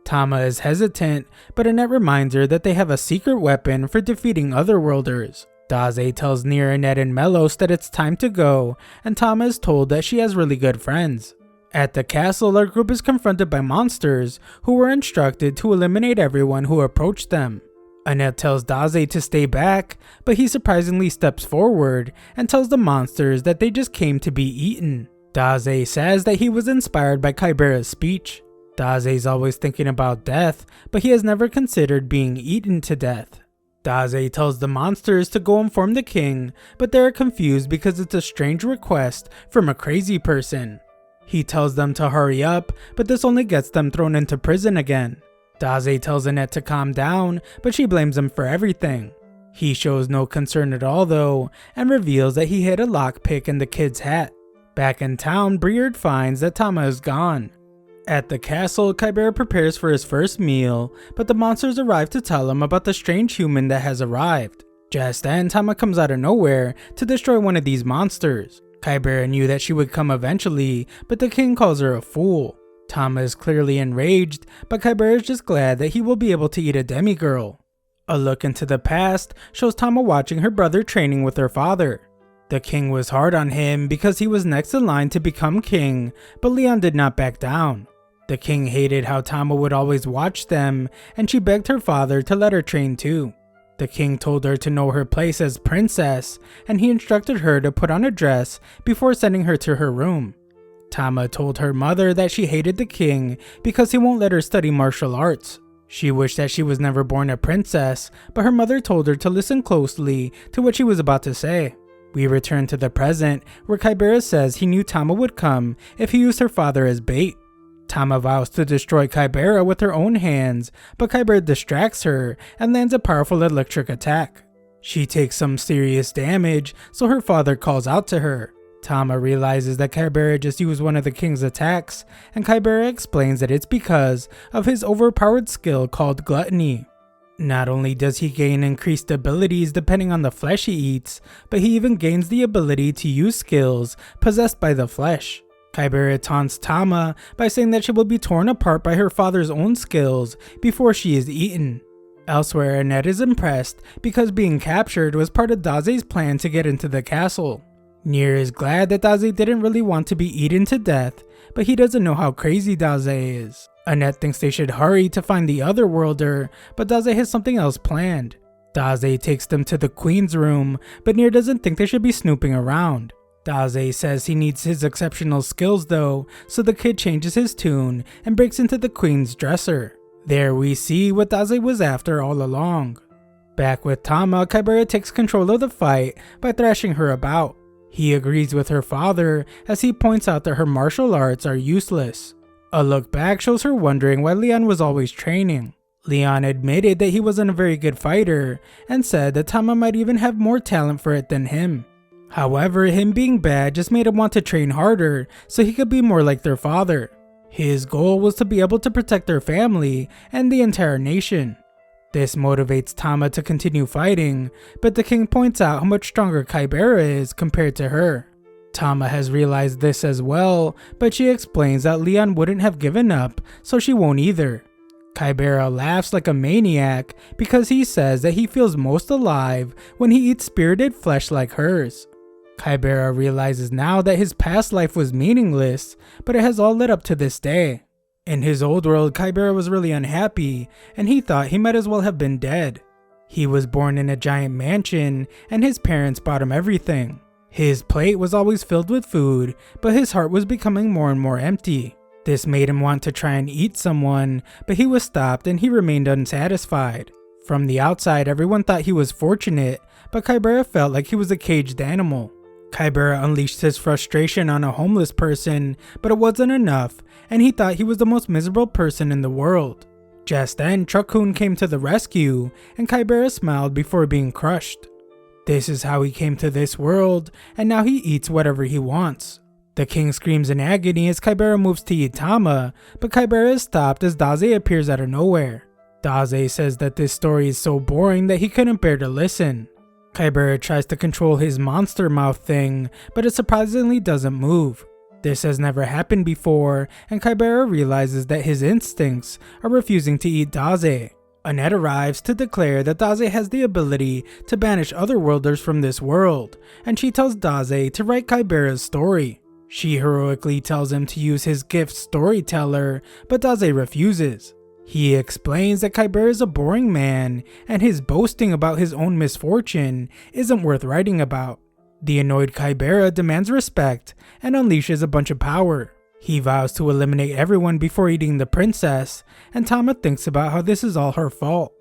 Tama is hesitant, but Annette reminds her that they have a secret weapon for defeating Otherworlders. Daze tells Nier, Annette, and Melos that it's time to go, and Tama is told that she has really good friends. At the castle, our group is confronted by monsters who were instructed to eliminate everyone who approached them. Annette tells Daze to stay back, but he surprisingly steps forward and tells the monsters that they just came to be eaten. Daze says that he was inspired by Kybera's speech. Daze's always thinking about death, but he has never considered being eaten to death. Daze tells the monsters to go inform the king, but they are confused because it's a strange request from a crazy person. He tells them to hurry up, but this only gets them thrown into prison again. Daze tells Annette to calm down, but she blames him for everything. He shows no concern at all though, and reveals that he hid a lockpick in the kid's hat. Back in town, Briard finds that Tama is gone. At the castle, Kybera prepares for his first meal, but the monsters arrive to tell him about the strange human that has arrived. Just then, Tama comes out of nowhere to destroy one of these monsters. Kybera knew that she would come eventually, but the king calls her a fool. Tama is clearly enraged, but Kybera is just glad that he will be able to eat a demigirl. A look into the past shows Tama watching her brother training with her father. The king was hard on him because he was next in line to become king, but Leon did not back down. The king hated how Tama would always watch them, and she begged her father to let her train too. The king told her to know her place as princess, and he instructed her to put on a dress before sending her to her room. Tama told her mother that she hated the king because he won't let her study martial arts. She wished that she was never born a princess, but her mother told her to listen closely to what she was about to say. We return to the present, where Kybera says he knew Tama would come if he used her father as bait. Tama vows to destroy Kybera with her own hands, but Kybera distracts her and lands a powerful electric attack. She takes some serious damage, so her father calls out to her. Tama realizes that Kybera just used one of the king's attacks, and Kybera explains that it's because of his overpowered skill called gluttony. Not only does he gain increased abilities depending on the flesh he eats, but he even gains the ability to use skills possessed by the flesh. Kybera taunts Tama by saying that she will be torn apart by her father's own skills before she is eaten. Elsewhere, Annette is impressed because being captured was part of Daze's plan to get into the castle. Nier is glad that Daze didn't really want to be eaten to death, but he doesn't know how crazy Daze is. Annette thinks they should hurry to find the other worlder, but Daze has something else planned. Daze takes them to the queen's room, but Nier doesn't think they should be snooping around. Daze says he needs his exceptional skills though, so the kid changes his tune and breaks into the queen's dresser. There we see what Daze was after all along. Back with Tama, Kybera takes control of the fight by thrashing her about. He agrees with her father as he points out that her martial arts are useless. A look back shows her wondering why Leon was always training. Leon admitted that he wasn't a very good fighter and said that Tama might even have more talent for it than him. However, him being bad just made him want to train harder so he could be more like their father. His goal was to be able to protect their family and the entire nation. This motivates Tama to continue fighting, but the king points out how much stronger Kybera is compared to her. Tama has realized this as well, but she explains that Leon wouldn't have given up, so she won't either. Kybera laughs like a maniac because he says that he feels most alive when he eats spirited flesh like hers. Kybera realizes now that his past life was meaningless, but it has all led up to this day. In his old world, Kybera was really unhappy, and he thought he might as well have been dead. He was born in a giant mansion, and his parents bought him everything. His plate was always filled with food, but his heart was becoming more and more empty. This made him want to try and eat someone, but he was stopped and he remained unsatisfied. From the outside, everyone thought he was fortunate, but Kybera felt like he was a caged animal. Kybera unleashed his frustration on a homeless person, but it wasn't enough, and he thought he was the most miserable person in the world. Just then, Truck-kun came to the rescue, and Kybera smiled before being crushed. This is how he came to this world, and now he eats whatever he wants. The king screams in agony as Kybera moves to eat Tama, but Kybera is stopped as Daze appears out of nowhere. Daze says that this story is so boring that he couldn't bear to listen. Kybera tries to control his monster mouth thing, but it surprisingly doesn't move. This has never happened before, and Kybera realizes that his instincts are refusing to eat Daze. Annette arrives to declare that Daze has the ability to banish otherworlders from this world, and she tells Daze to write Kybera's story. She heroically tells him to use his gift Storyteller, but Daze refuses. He explains that Kybera is a boring man, and his boasting about his own misfortune isn't worth writing about. The annoyed Kybera demands respect and unleashes a bunch of power. He vows to eliminate everyone before eating the princess, and Tama thinks about how this is all her fault.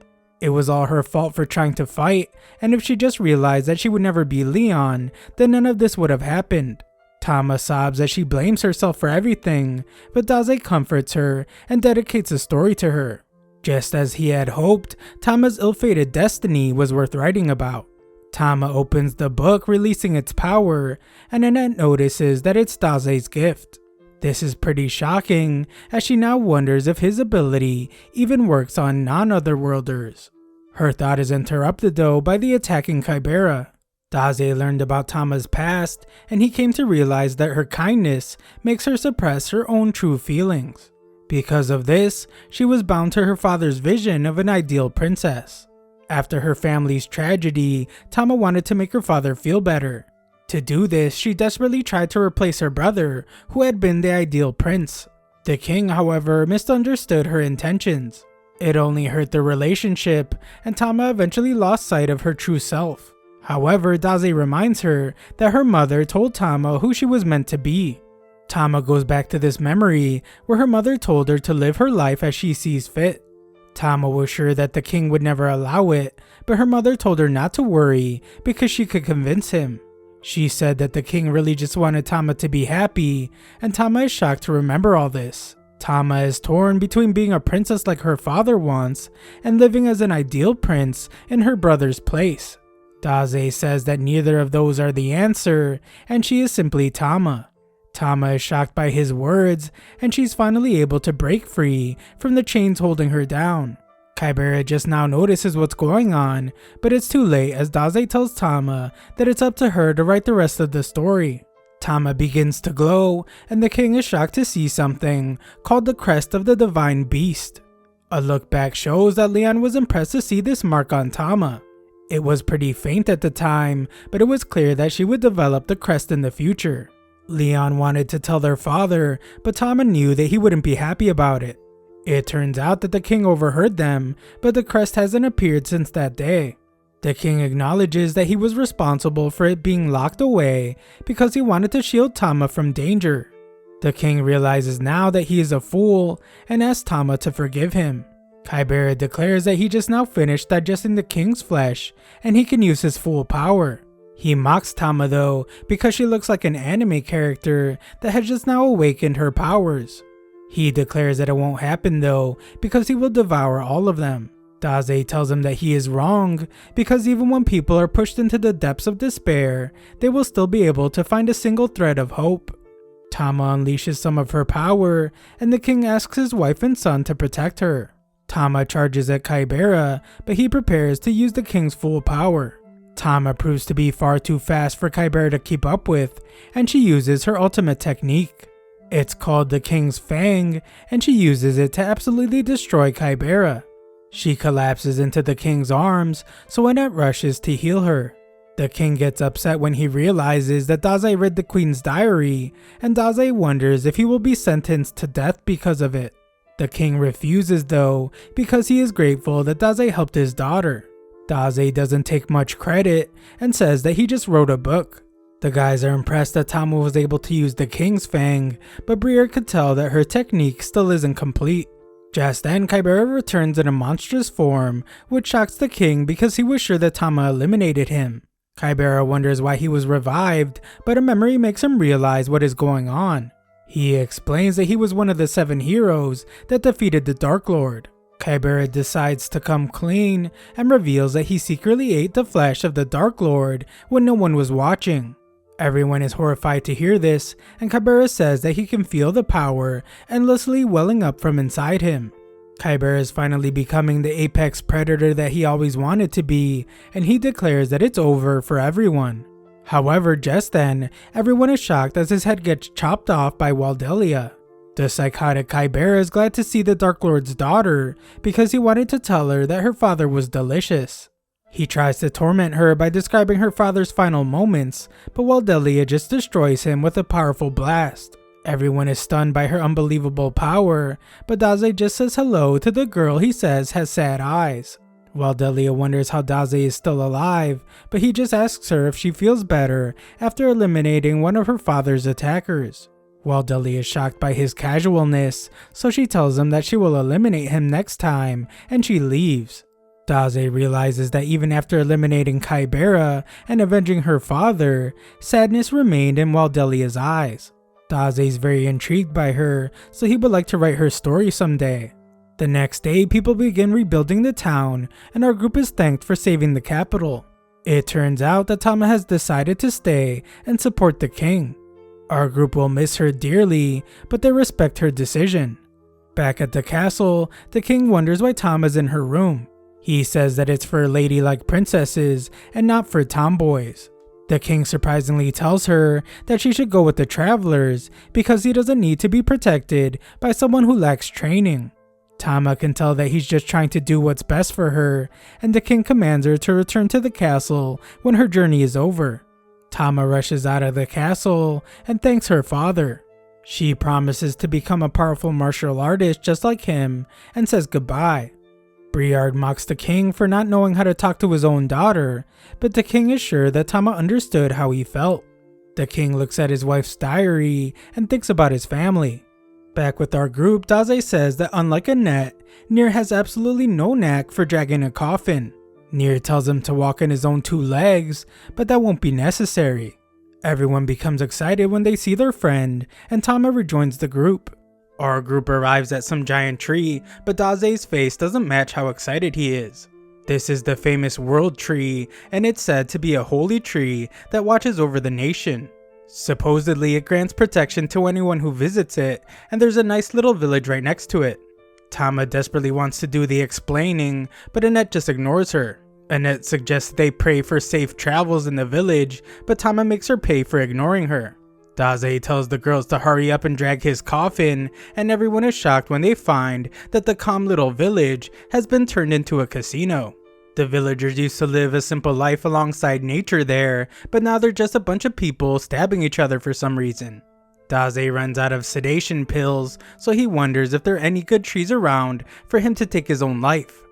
It was all her fault for trying to fight, and if she just realized that she would never be Leon, then none of this would have happened. Tama sobs as she blames herself for everything, but Daze comforts her and dedicates a story to her. Just as he had hoped, Tama's ill-fated destiny was worth writing about. Tama opens the book, releasing its power, and Annette notices that it's Daze's gift. This is pretty shocking, as she now wonders if his ability even works on non-otherworlders. Her thought is interrupted though by the attacking Kybera. Daze learned about Tama's past, and he came to realize that her kindness makes her suppress her own true feelings. Because of this, she was bound to her father's vision of an ideal princess. After her family's tragedy, Tama wanted to make her father feel better. To do this, she desperately tried to replace her brother, who had been the ideal prince. The king, however, misunderstood her intentions. It only hurt their relationship, and Tama eventually lost sight of her true self. However, Daze reminds her that her mother told Tama who she was meant to be. Tama goes back to this memory where her mother told her to live her life as she sees fit. Tama was sure that the king would never allow it, but her mother told her not to worry because she could convince him. She said that the king really just wanted Tama to be happy, and Tama is shocked to remember all this. Tama is torn between being a princess like her father wants and living as an ideal prince in her brother's place. Daze says that neither of those are the answer, and she is simply Tama. Tama is shocked by his words, and she's finally able to break free from the chains holding her down. Kybera just now notices what's going on, but it's too late as Daze tells Tama that it's up to her to write the rest of the story. Tama begins to glow, and the king is shocked to see something called the crest of the divine beast. A look back shows that Leon was impressed to see this mark on Tama. It was pretty faint at the time, but it was clear that she would develop the crest in the future. Leon wanted to tell their father, but Tama knew that he wouldn't be happy about it. It turns out that the king overheard them, but the crest hasn't appeared since that day. The king acknowledges that he was responsible for it being locked away because he wanted to shield Tama from danger. The king realizes now that he is a fool and asks Tama to forgive him. Kybera declares that he just now finished digesting the king's flesh and he can use his full power. He mocks Tama though because she looks like an anime character that has just now awakened her powers. He declares that it won't happen though because he will devour all of them. Daze tells him that he is wrong because even when people are pushed into the depths of despair, they will still be able to find a single thread of hope. Tama unleashes some of her power and the king asks his wife and son to protect her. Tama charges at Kybera, but he prepares to use the king's full power. Tama proves to be far too fast for Kybera to keep up with, and she uses her ultimate technique. It's called the King's Fang, and she uses it to absolutely destroy Kybera. She collapses into the king's arms, so Annette rushes to heal her. The king gets upset when he realizes that Daze read the queen's diary, and Daze wonders if he will be sentenced to death because of it. The king refuses though, because he is grateful that Daze helped his daughter. Daze doesn't take much credit, and says that he just wrote a book. The guys are impressed that Tama was able to use the King's Fang, but Briere could tell that her technique still isn't complete. Just then, Kybera returns in a monstrous form, which shocks the king because he was sure that Tama eliminated him. Kybera wonders why he was revived, but a memory makes him realize what is going on. He explains that he was one of the 7 heroes that defeated the Dark Lord. Kybera decides to come clean and reveals that he secretly ate the flesh of the Dark Lord when no one was watching. Everyone is horrified to hear this, and Kybera says that he can feel the power endlessly welling up from inside him. Kybera is finally becoming the apex predator that he always wanted to be, and he declares that it's over for everyone. However, just then, everyone is shocked as his head gets chopped off by Waldelia. The psychotic Kybera is glad to see the Dark Lord's daughter because he wanted to tell her that her father was delicious. He tries to torment her by describing her father's final moments, but Waldelia just destroys him with a powerful blast. Everyone is stunned by her unbelievable power, but Daze just says hello to the girl he says has sad eyes. Waldelia wonders how Daze is still alive, but he just asks her if she feels better after eliminating one of her father's attackers. Waldelia is shocked by his casualness, so she tells him that she will eliminate him next time, and she leaves. Daze realizes that even after eliminating Kybera and avenging her father, sadness remained in Waldelia's eyes. Daze is very intrigued by her, so he would like to write her story someday. The next day, people begin rebuilding the town, and our group is thanked for saving the capital. It turns out that Tama has decided to stay and support the king. Our group will miss her dearly, but they respect her decision. Back at the castle, the king wonders why Tama's in her room. He says that it's for ladylike princesses and not for tomboys. The king surprisingly tells her that she should go with the travelers because he doesn't need to be protected by someone who lacks training. Tama can tell that he's just trying to do what's best for her, and the king commands her to return to the castle when her journey is over. Tama rushes out of the castle and thanks her father. She promises to become a powerful martial artist just like him and says goodbye. Briard mocks the king for not knowing how to talk to his own daughter, but the king is sure that Tama understood how he felt. The king looks at his wife's diary and thinks about his family. Back with our group, Daze says that unlike Annette, Nier has absolutely no knack for dragging a coffin. Nier tells him to walk on his own 2 legs, but that won't be necessary. Everyone becomes excited when they see their friend, and Tama rejoins the group. Our group arrives at some giant tree, but Daze's face doesn't match how excited he is. This is the famous World Tree, and it's said to be a holy tree that watches over the nation. Supposedly, it grants protection to anyone who visits it, and there's a nice little village right next to it. Tama desperately wants to do the explaining, but Annette just ignores her. Annette suggests they pray for safe travels in the village, but Tama makes her pay for ignoring her. Daze tells the girls to hurry up and drag his coffin, and everyone is shocked when they find that the calm little village has been turned into a casino. The villagers used to live a simple life alongside nature there, but now they're just a bunch of people stabbing each other for some reason. Daze runs out of sedation pills, so he wonders if there are any good trees around for him to take his own life.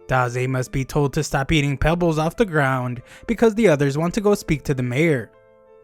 Daze must be told to stop eating pebbles off the ground because the others want to go speak to the mayor.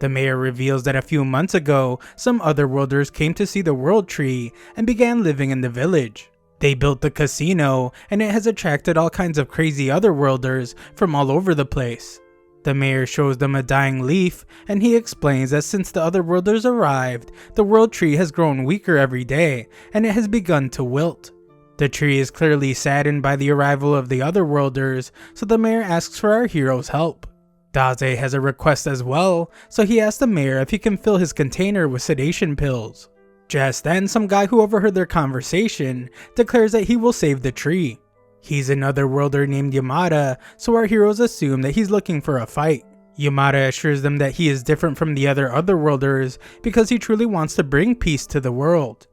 The mayor reveals that a few months ago, some otherworlders came to see the World Tree and began living in the village. They built the casino, and it has attracted all kinds of crazy otherworlders from all over the place. The mayor shows them a dying leaf, and he explains that since the otherworlders arrived, the World Tree has grown weaker every day, and it has begun to wilt. The tree is clearly saddened by the arrival of the otherworlders, so the mayor asks for our hero's help. Daze has a request as well, so he asks the mayor if he can fill his container with sedation pills. Just then, some guy who overheard their conversation declares that he will save the tree. He's an otherworlder named Yamada, so our heroes assume that he's looking for a fight. Yamada assures them that he is different from the other otherworlders because he truly wants to bring peace to the world.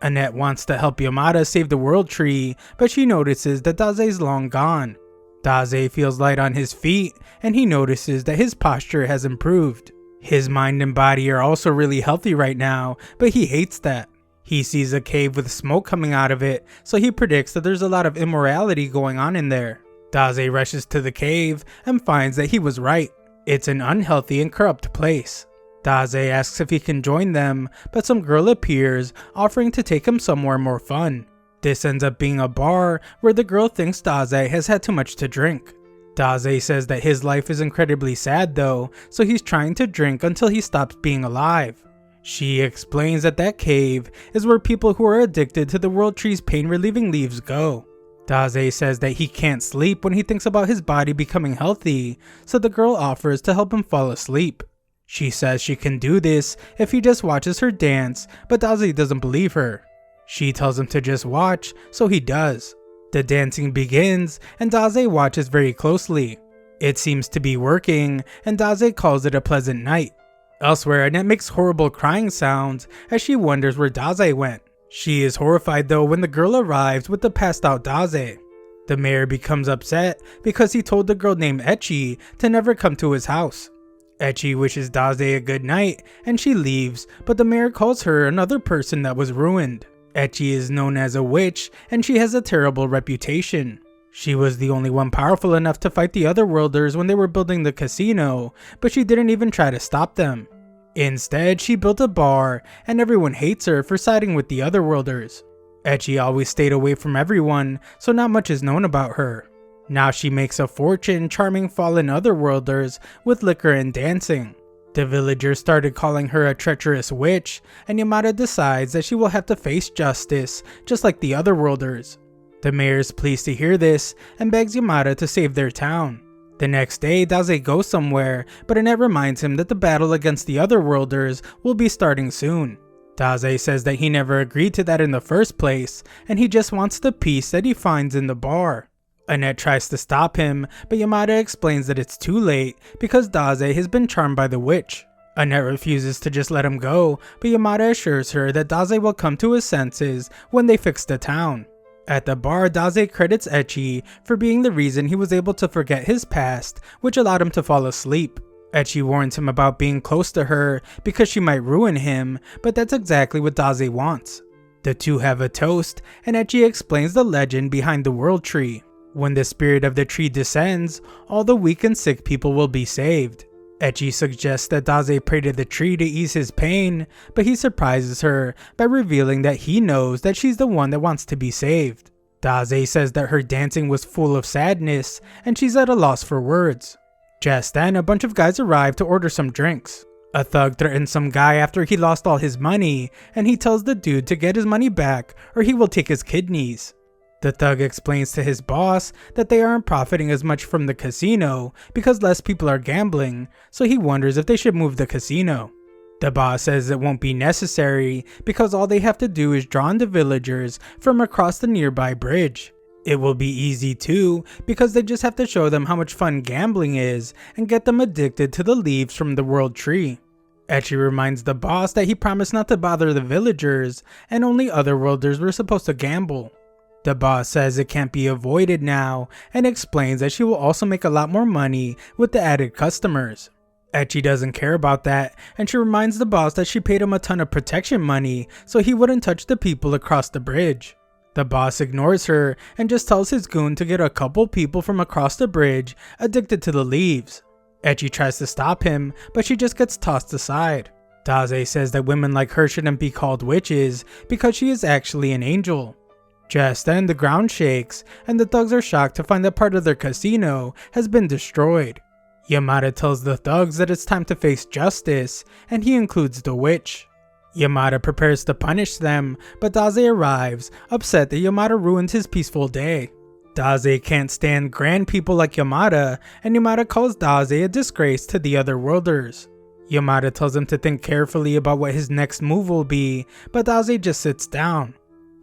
Annette wants to help Yamada save the World Tree, but she notices that Daze is long gone. Daze feels light on his feet, and he notices that his posture has improved. His mind and body are also really healthy right now, but he hates that. He sees a cave with smoke coming out of it, so he predicts that there's a lot of immorality going on in there. Daze rushes to the cave and finds that he was right. It's an unhealthy and corrupt place. Daze asks if he can join them, but some girl appears, offering to take him somewhere more fun. This ends up being a bar where the girl thinks Daze has had too much to drink. Daze says that his life is incredibly sad though, so he's trying to drink until he stops being alive. She explains that that cave is where people who are addicted to the World Tree's pain-relieving leaves go. Daze says that he can't sleep when he thinks about his body becoming healthy, so the girl offers to help him fall asleep. She says she can do this if he just watches her dance, but Daze doesn't believe her. She tells him to just watch, so he does. The dancing begins, and Daze watches very closely. It seems to be working, and Daze calls it a pleasant night. Elsewhere, Annette makes horrible crying sounds as she wonders where Daze went. She is horrified though when the girl arrives with the passed out Daze. The mayor becomes upset because he told the girl named Echi to never come to his house. Echi wishes Daze a good night, and she leaves, but the mayor calls her another person that was ruined. Echi is known as a witch, and she has a terrible reputation. She was the only one powerful enough to fight the otherworlders when they were building the casino, but she didn't even try to stop them. Instead, she built a bar, and everyone hates her for siding with the otherworlders. Echi always stayed away from everyone, so not much is known about her. Now she makes a fortune charming fallen otherworlders with liquor and dancing. The villagers started calling her a treacherous witch, and Yamada decides that she will have to face justice, just like the otherworlders. The mayor is pleased to hear this, and begs Yamada to save their town. The next day, Daze goes somewhere, but Annette reminds him that the battle against the otherworlders will be starting soon. Daze says that he never agreed to that in the first place, and he just wants the peace that he finds in the bar. Annette tries to stop him, but Yamada explains that it's too late because Daze has been charmed by the witch. Annette refuses to just let him go, but Yamada assures her that Daze will come to his senses when they fix the town. At the bar, Daze credits Ecchi for being the reason he was able to forget his past, which allowed him to fall asleep. Ecchi warns him about being close to her because she might ruin him, but that's exactly what Daze wants. The two have a toast, and Ecchi explains the legend behind the world tree. When the spirit of the tree descends, all the weak and sick people will be saved. Ecchi suggests that Daze pray to the tree to ease his pain, but he surprises her by revealing that he knows that she's the one that wants to be saved. Daze says that her dancing was full of sadness, and she's at a loss for words. Just then, a bunch of guys arrive to order some drinks. A thug threatens some guy after he lost all his money, and he tells the dude to get his money back or he will take his kidneys. The thug explains to his boss that they aren't profiting as much from the casino because less people are gambling, so he wonders if they should move the casino. The boss says it won't be necessary because all they have to do is draw in the villagers from across the nearby bridge. It will be easy too because they just have to show them how much fun gambling is and get them addicted to the leaves from the world tree. Ecchi reminds the boss that he promised not to bother the villagers and only otherworlders were supposed to gamble. The boss says it can't be avoided now and explains that she will also make a lot more money with the added customers. Ecchi doesn't care about that, and she reminds the boss that she paid him a ton of protection money so he wouldn't touch the people across the bridge. The boss ignores her and just tells his goon to get a couple people from across the bridge addicted to the leaves. Ecchi tries to stop him, but she just gets tossed aside. Daze says that women like her shouldn't be called witches because she is actually an angel. Just then, the ground shakes, and the thugs are shocked to find that part of their casino has been destroyed. Yamada tells the thugs that it's time to face justice, and he includes the witch. Yamada prepares to punish them, but Daze arrives, upset that Yamada ruined his peaceful day. Daze can't stand grand people like Yamada, and Yamada calls Daze a disgrace to the other worlders. Yamada tells him to think carefully about what his next move will be, but Daze just sits down.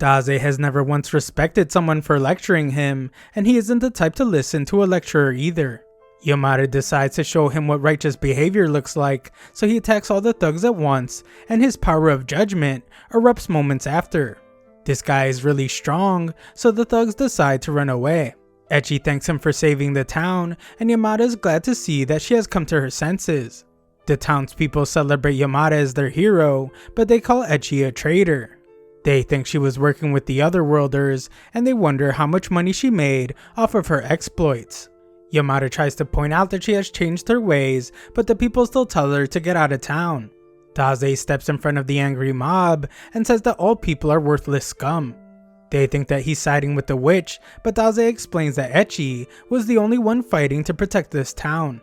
Daze has never once respected someone for lecturing him, and he isn't the type to listen to a lecturer either. Yamada decides to show him what righteous behavior looks like, so he attacks all the thugs at once, and his power of judgment erupts moments after. This guy is really strong, so the thugs decide to run away. Ecchi thanks him for saving the town, and Yamada is glad to see that she has come to her senses. The townspeople celebrate Yamada as their hero, but they call Ecchi a traitor. They think she was working with the otherworlders, and they wonder how much money she made off of her exploits. Yamada tries to point out that she has changed her ways, but the people still tell her to get out of town. Daze steps in front of the angry mob and says that all people are worthless scum. They think that he's siding with the witch, but Daze explains that Ecchi was the only one fighting to protect this town.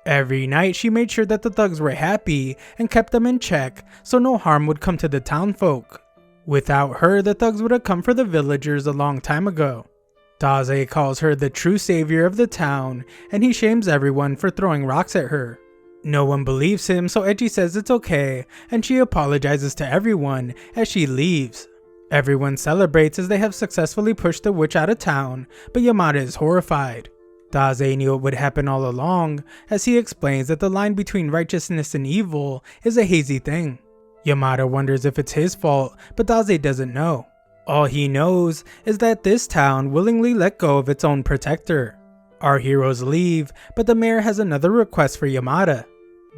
Every night she made sure that the thugs were happy and kept them in check so no harm would come to the townfolk. Without her, the thugs would have come for the villagers a long time ago. Daze calls her the true savior of the town, and he shames everyone for throwing rocks at her. No one believes him, so Ecchi says it's okay, and she apologizes to everyone as she leaves. Everyone celebrates as they have successfully pushed the witch out of town, but Yamada is horrified. Daze knew it would happen all along, as he explains that the line between righteousness and evil is a hazy thing. Yamada wonders if it's his fault, but Daze doesn't know. All he knows is that this town willingly let go of its own protector. Our heroes leave, but the mayor has another request for Yamada.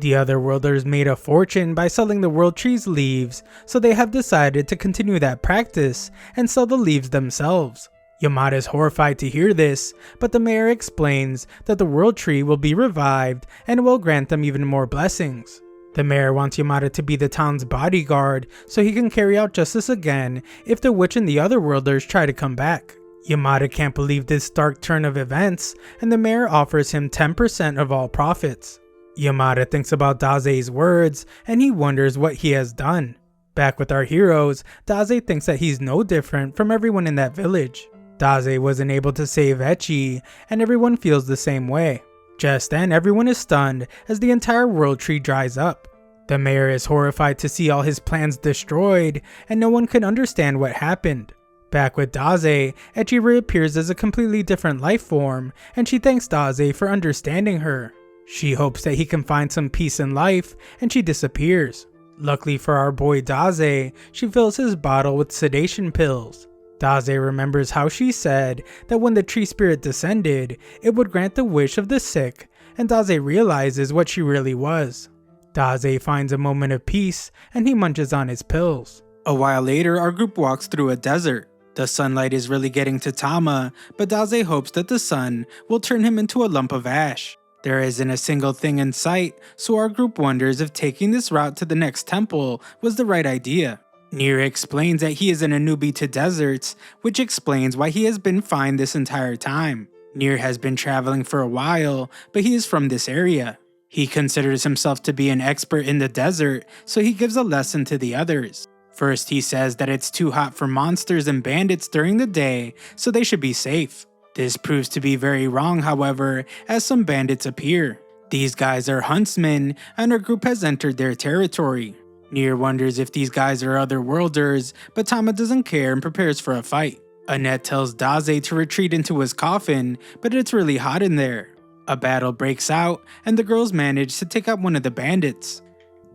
The otherworlders made a fortune by selling the world tree's leaves, so they have decided to continue that practice and sell the leaves themselves. Yamada is horrified to hear this, but the mayor explains that the world tree will be revived and will grant them even more blessings. The mayor wants Yamada to be the town's bodyguard so he can carry out justice again if the witch and the otherworlders try to come back. Yamada can't believe this dark turn of events, and the mayor offers him 10% of all profits. Yamada thinks about Daze's words, and he wonders what he has done. Back with our heroes, Daze thinks that he's no different from everyone in that village. Daze wasn't able to save Ecchi, and everyone feels the same way. Just then, everyone is stunned as the entire world tree dries up. The mayor is horrified to see all his plans destroyed, and no one can understand what happened. Back with Daze, Echi reappears as a completely different life form, and she thanks Daze for understanding her. She hopes that he can find some peace in life, and she disappears. Luckily for our boy Daze, she fills his bottle with sedation pills. Daze remembers how she said that when the tree spirit descended, it would grant the wish of the sick, and Daze realizes what she really was. Daze finds a moment of peace, and he munches on his pills. A while later, our group walks through a desert. The sunlight is really getting to Tama, but Daze hopes that the sun will turn him into a lump of ash. There isn't a single thing in sight, so our group wonders if taking this route to the next temple was the right idea. Nier explains that he isn't a newbie to deserts, which explains why he has been fine this entire time. Nier has been traveling for a while, but he is from this area. He considers himself to be an expert in the desert, so he gives a lesson to the others. First, he says that it's too hot for monsters and bandits during the day, so they should be safe. This proves to be very wrong, however, as some bandits appear. These guys are huntsmen, and our group has entered their territory. Nier wonders if these guys are otherworlders, but Tama doesn't care and prepares for a fight. Annette tells Daze to retreat into his coffin, but it's really hot in there. A battle breaks out, and the girls manage to take out one of the bandits.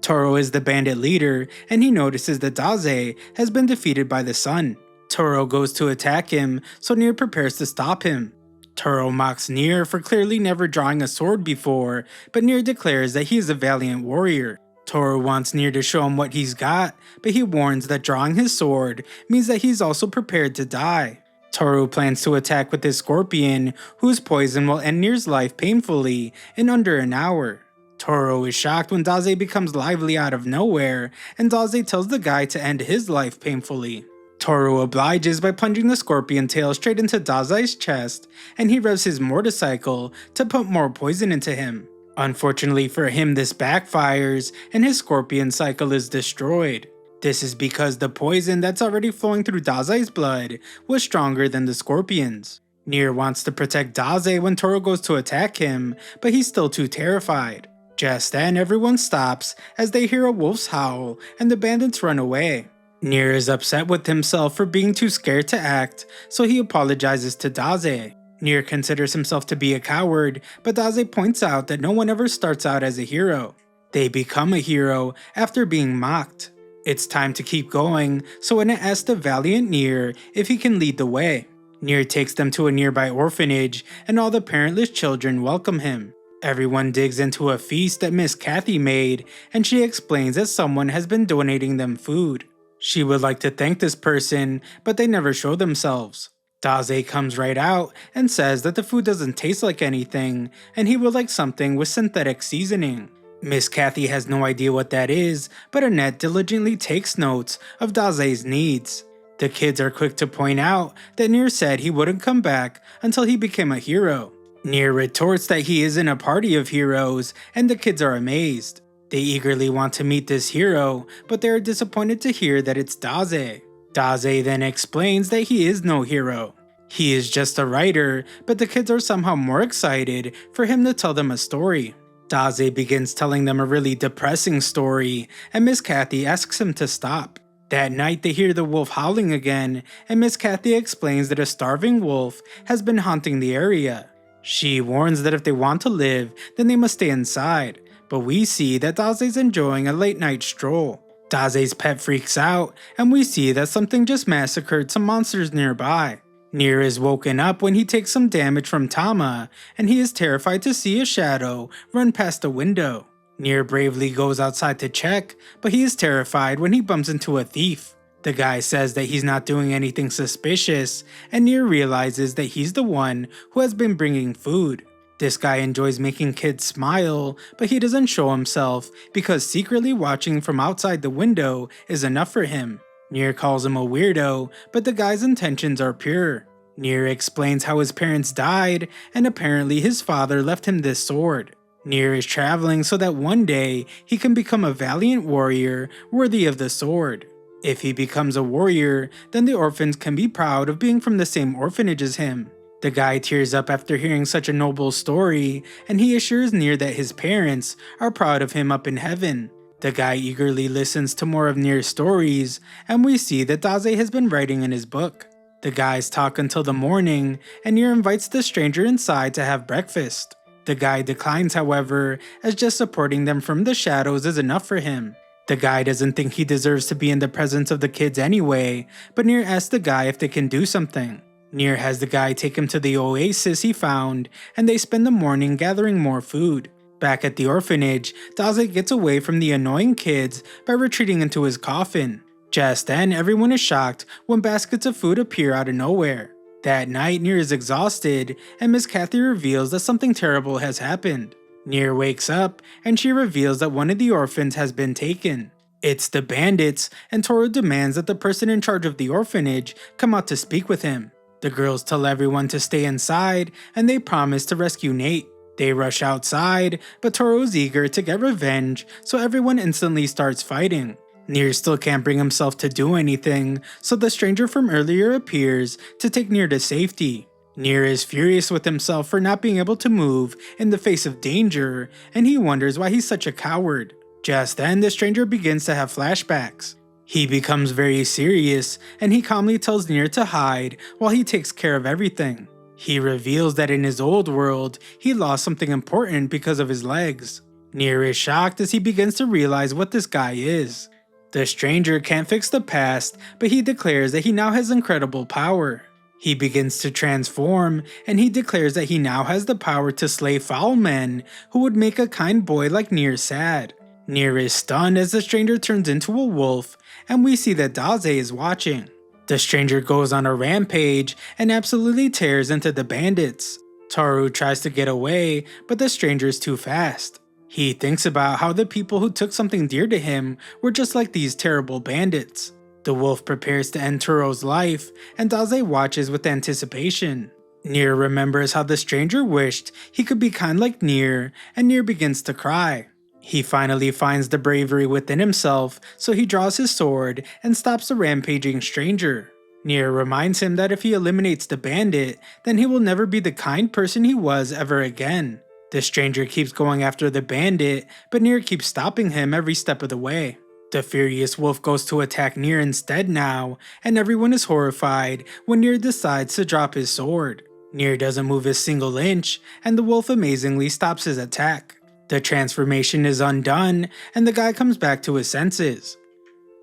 Toro is the bandit leader, and he notices that Daze has been defeated by the sun. Toro goes to attack him, so Nier prepares to stop him. Toro mocks Nier for clearly never drawing a sword before, but Nier declares that he is a valiant warrior. Toro wants Nier to show him what he's got, but he warns that drawing his sword means that he's also prepared to die. Toro plans to attack with his scorpion, whose poison will end Nier's life painfully in under an hour. Toro is shocked when Daze becomes lively out of nowhere, and Daze tells the guy to end his life painfully. Toro obliges by plunging the scorpion tail straight into Daze's chest, and he revs his motorcycle to put more poison into him. Unfortunately for him, this backfires, and his scorpion cycle is destroyed. This is because the poison that's already flowing through Daze's blood was stronger than the scorpion's. Nier wants to protect Daze when Toro goes to attack him, but he's still too terrified. Just then, everyone stops as they hear a wolf's howl, and the bandits run away. Nier is upset with himself for being too scared to act, so he apologizes to Daze. Nier considers himself to be a coward, but Daze points out that no one ever starts out as a hero. They become a hero after being mocked. It's time to keep going, so Annette asks the valiant Nier if he can lead the way. Nier takes them to a nearby orphanage, and all the parentless children welcome him. Everyone digs into a feast that Miss Kathy made, and she explains that someone has been donating them food. She would like to thank this person, but they never show themselves. Daze comes right out and says that the food doesn't taste like anything, and he would like something with synthetic seasoning. Miss Kathy has no idea what that is, but Annette diligently takes notes of Daze's needs. The kids are quick to point out that Nier said he wouldn't come back until he became a hero. Nier retorts that he isn't a party of heroes, and the kids are amazed. They eagerly want to meet this hero, but they are disappointed to hear that it's Daze. Daze then explains that he is no hero. He is just a writer, but the kids are somehow more excited for him to tell them a story. Daze begins telling them a really depressing story, and Miss Kathy asks him to stop. That night they hear the wolf howling again, and Miss Kathy explains that a starving wolf has been haunting the area. She warns that if they want to live, then they must stay inside. But we see that Daze's enjoying a late night stroll. Daze's pet freaks out, and we see that something just massacred some monsters nearby. Nier is woken up when he takes some damage from Tama, and he is terrified to see a shadow run past the window. Nier bravely goes outside to check, but he is terrified when he bumps into a thief. The guy says that he's not doing anything suspicious, and Nier realizes that he's the one who has been bringing food. This guy enjoys making kids smile, but he doesn't show himself because secretly watching from outside the window is enough for him. Nier calls him a weirdo, but the guy's intentions are pure. Nier explains how his parents died, and apparently his father left him this sword. Nier is traveling so that one day he can become a valiant warrior worthy of the sword. If he becomes a warrior, then the orphans can be proud of being from the same orphanage as him. The guy tears up after hearing such a noble story, and he assures Nier that his parents are proud of him up in heaven. The guy eagerly listens to more of Nier's stories, and we see that Daze has been writing in his book. The guys talk until the morning, and Nier invites the stranger inside to have breakfast. The guy declines, however, as just supporting them from the shadows is enough for him. The guy doesn't think he deserves to be in the presence of the kids anyway, but Nier asks the guy if they can do something. Nier has the guy take him to the oasis he found, and they spend the morning gathering more food. Back at the orphanage, Daze gets away from the annoying kids by retreating into his coffin. Just then, everyone is shocked when baskets of food appear out of nowhere. That night, Nier is exhausted, and Miss Kathy reveals that something terrible has happened. Nier wakes up, and she reveals that one of the orphans has been taken. It's the bandits, and Toru demands that the person in charge of the orphanage come out to speak with him. The girls tell everyone to stay inside, and they promise to rescue Nate. They rush outside, but Toru is eager to get revenge, so everyone instantly starts fighting. Nier still can't bring himself to do anything, so the stranger from earlier appears to take Nier to safety. Nier is furious with himself for not being able to move in the face of danger, and he wonders why he's such a coward. Just then, the stranger begins to have flashbacks. He becomes very serious, and he calmly tells Nier to hide while he takes care of everything. He reveals that in his old world, he lost something important because of his legs. Nier is shocked as he begins to realize what this guy is. The stranger can't fix the past, but he declares that he now has incredible power. He begins to transform, and he declares that he now has the power to slay foul men who would make a kind boy like Nier sad. Nier is stunned as the stranger turns into a wolf, and we see that Daze is watching. The stranger goes on a rampage and absolutely tears into the bandits. Toru tries to get away, but the stranger is too fast. He thinks about how the people who took something dear to him were just like these terrible bandits. The wolf prepares to end Toru's life, and Daze watches with anticipation. Nier remembers how the stranger wished he could be kind like Nier, and Nier begins to cry. He finally finds the bravery within himself, so he draws his sword and stops the rampaging stranger. Nier reminds him that if he eliminates the bandit, then he will never be the kind person he was ever again. The stranger keeps going after the bandit, but Nier keeps stopping him every step of the way. The furious wolf goes to attack Nier instead now, and everyone is horrified when Nier decides to drop his sword. Nier doesn't move a single inch, and the wolf amazingly stops his attack. The transformation is undone, and the guy comes back to his senses.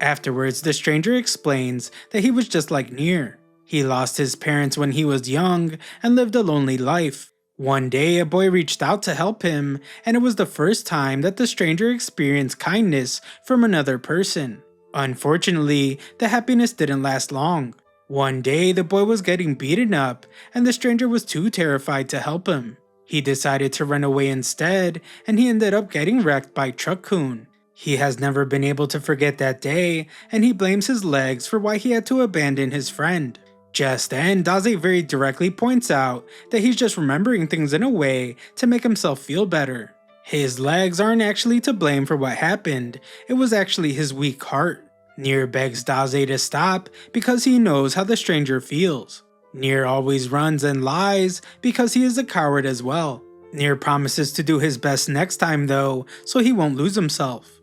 Afterwards, the stranger explains that he was just like Nier. He lost his parents when he was young and lived a lonely life. One day, a boy reached out to help him, and it was the first time that the stranger experienced kindness from another person. Unfortunately, the happiness didn't last long. One day, the boy was getting beaten up, and the stranger was too terrified to help him. He decided to run away instead, and he ended up getting wrecked by Truck-kun. He has never been able to forget that day, and he blames his legs for why he had to abandon his friend. Just then, Daze very directly points out that he's just remembering things in a way to make himself feel better. His legs aren't actually to blame for what happened, it was actually his weak heart. Nier begs Daze to stop because he knows how the stranger feels. Nier always runs and lies because he is a coward as well. Nier promises to do his best next time though, so he won't lose himself.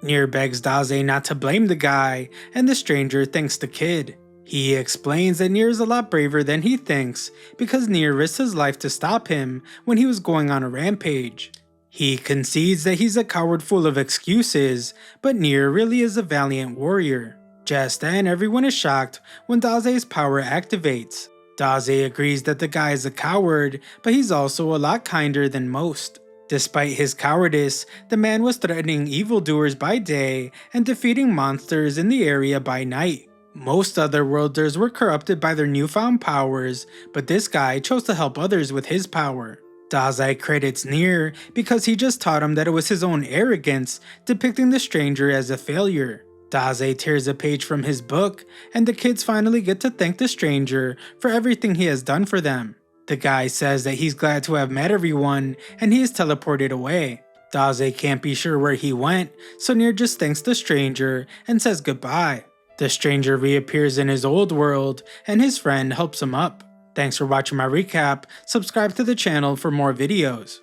Nier begs Daze not to blame the guy, and the stranger thanks the kid. He explains that Nier is a lot braver than he thinks because Nier risked his life to stop him when he was going on a rampage. He concedes that he's a coward full of excuses, but Nier really is a valiant warrior. Just then, everyone is shocked when Daze's power activates. Daze agrees that the guy is a coward, but he's also a lot kinder than most. Despite his cowardice, the man was threatening evildoers by day and defeating monsters in the area by night. Most otherworlders were corrupted by their newfound powers, but this guy chose to help others with his power. Daze credits Nier because he just taught him that it was his own arrogance depicting the stranger as a failure. Daze tears a page from his book, and the kids finally get to thank the stranger for everything he has done for them. The guy says that he's glad to have met everyone, and he is teleported away. Daze can't be sure where he went, so Nier just thanks the stranger and says goodbye. The stranger reappears in his old world, and his friend helps him up. Thanks for watching my recap, subscribe to the channel for more videos.